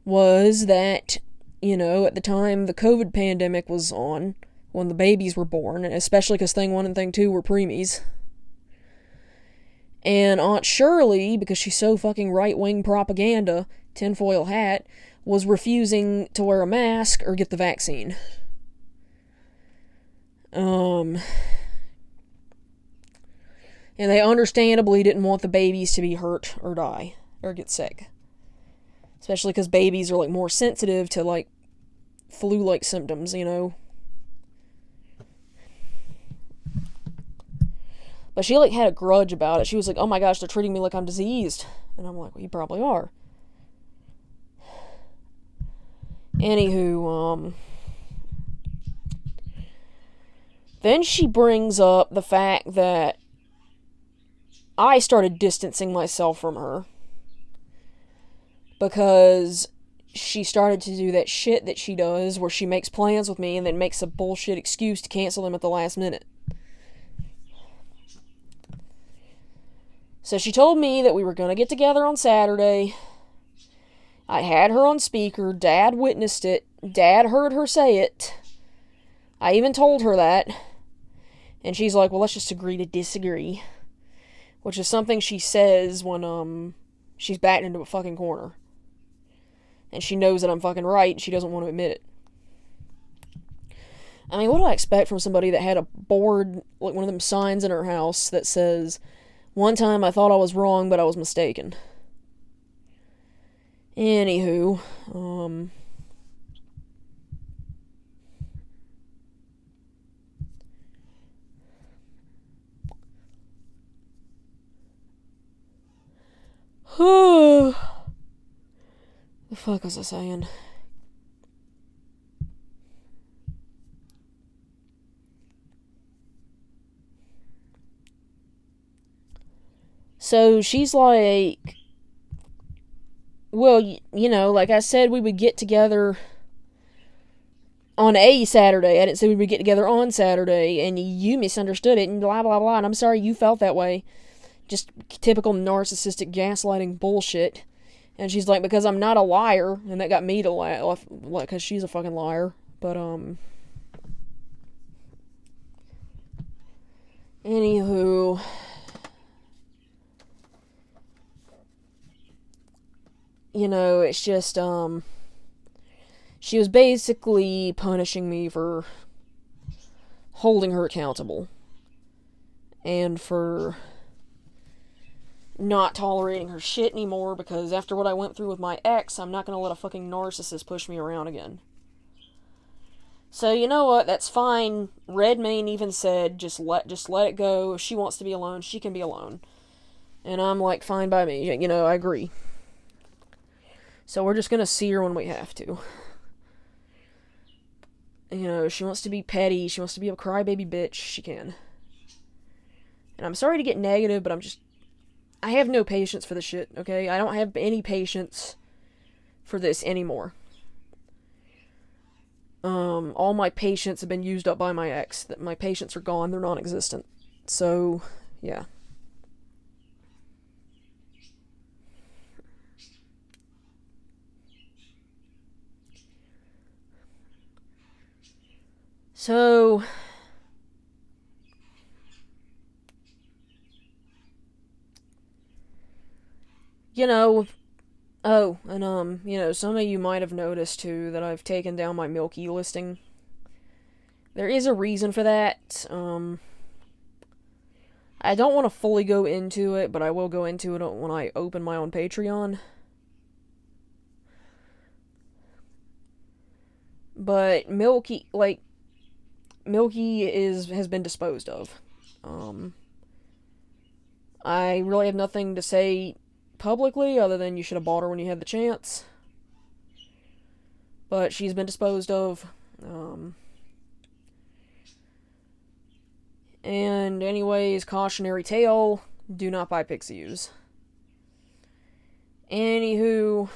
was that, at the time the COVID pandemic was on, when the babies were born, especially because Thing 1 and Thing 2 were preemies. And Aunt Shirley, because she's so fucking right-wing propaganda, tinfoil hat, was refusing to wear a mask or get the vaccine. And they understandably didn't want the babies to be hurt or die or get sick. Especially because babies are, like, more sensitive to, like, flu-like symptoms, But she, like, had a grudge about it. She was like, oh my gosh, they're treating me like I'm diseased. And I'm like, well, you probably are. Anywho, then she brings up the fact that I started distancing myself from her because she started to do that shit that she does where she makes plans with me and then makes a bullshit excuse to cancel them at the last minute. So she told me that we were going to get together on Saturday. I had her on speaker. Dad witnessed it. Dad heard her say it. I even told her that. And she's like, well, let's just agree to disagree. Which is something she says when, she's backed into a fucking corner. And she knows that I'm fucking right, and she doesn't want to admit it. I mean, what do I expect from somebody that had a board, like one of them signs in her house that says, one time I thought I was wrong, but I was mistaken. Anywho, the fuck was I saying? So she's like, well, like I said, we would get together on a Saturday. I didn't say we would get together on Saturday, and you misunderstood it, and blah, blah, blah, and I'm sorry you felt that way. Just typical narcissistic gaslighting bullshit. And she's like, because I'm not a liar, and that got me to laugh, because she's a fucking liar. But, anywho, it's just, she was basically punishing me for holding her accountable. And for not tolerating her shit anymore, because after what I went through with my ex, I'm not gonna let a fucking narcissist push me around again. So, you know what, that's fine. Redmayne even said, just let it go. If she wants to be alone, she can be alone. And I'm like, fine by me. I agree. So we're just gonna see her when we have to. You know, she wants to be petty, she wants to be a crybaby bitch, she can. And I'm sorry to get negative, but I have no patience for this shit, okay? I don't have any patience for this anymore. All my patience have been used up by my ex. My patience are gone, they're non-existent. So, yeah. So, you know, oh, and you know, some of you might have noticed too that I've taken down my Milky listing. There is a reason for that. I don't want to fully go into it, but I will go into it when I open my own Patreon. But Milky has been disposed of. I really have nothing to say publicly other than you should have bought her when you had the chance. But she's been disposed of. And anyways, cautionary tale, do not buy Pixius. Anywho,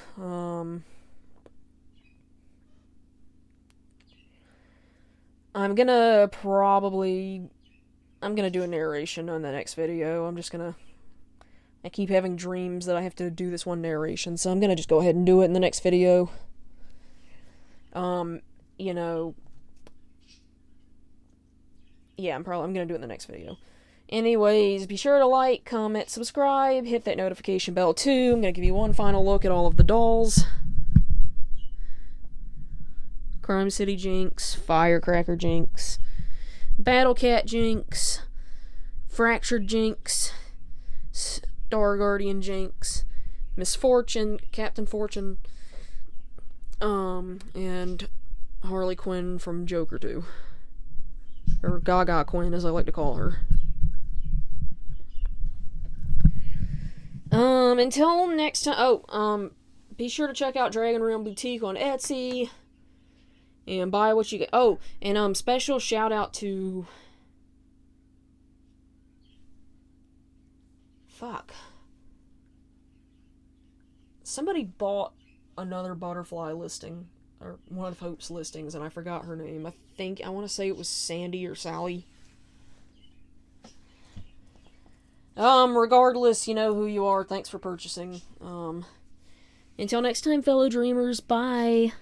I'm gonna do a narration on the next video. I keep having dreams that I have to do this one narration, so I'm gonna just go ahead and do it in the next video. You know, yeah, I'm gonna do it in the next video. Anyways, be sure to like, comment, subscribe, hit that notification bell too. I'm gonna give you one final look at all of the dolls. Crime City Jinx, Firecracker Jinx, Battle Cat Jinx, Fractured Jinx, Star Guardian Jinx, Misfortune, Captain Fortune, and Harley Quinn from Joker 2. Or Gaga Quinn, as I like to call her. Until next time. Be sure to check out Dragon Realm Boutique on Etsy. And buy what you get. Oh, and special shout out to... Fuck. Somebody bought another butterfly listing. Or one of Hope's listings, and I forgot her name. I want to say it was Sandy or Sally. Regardless, you know who you are. Thanks for purchasing. Until next time, fellow dreamers. Bye.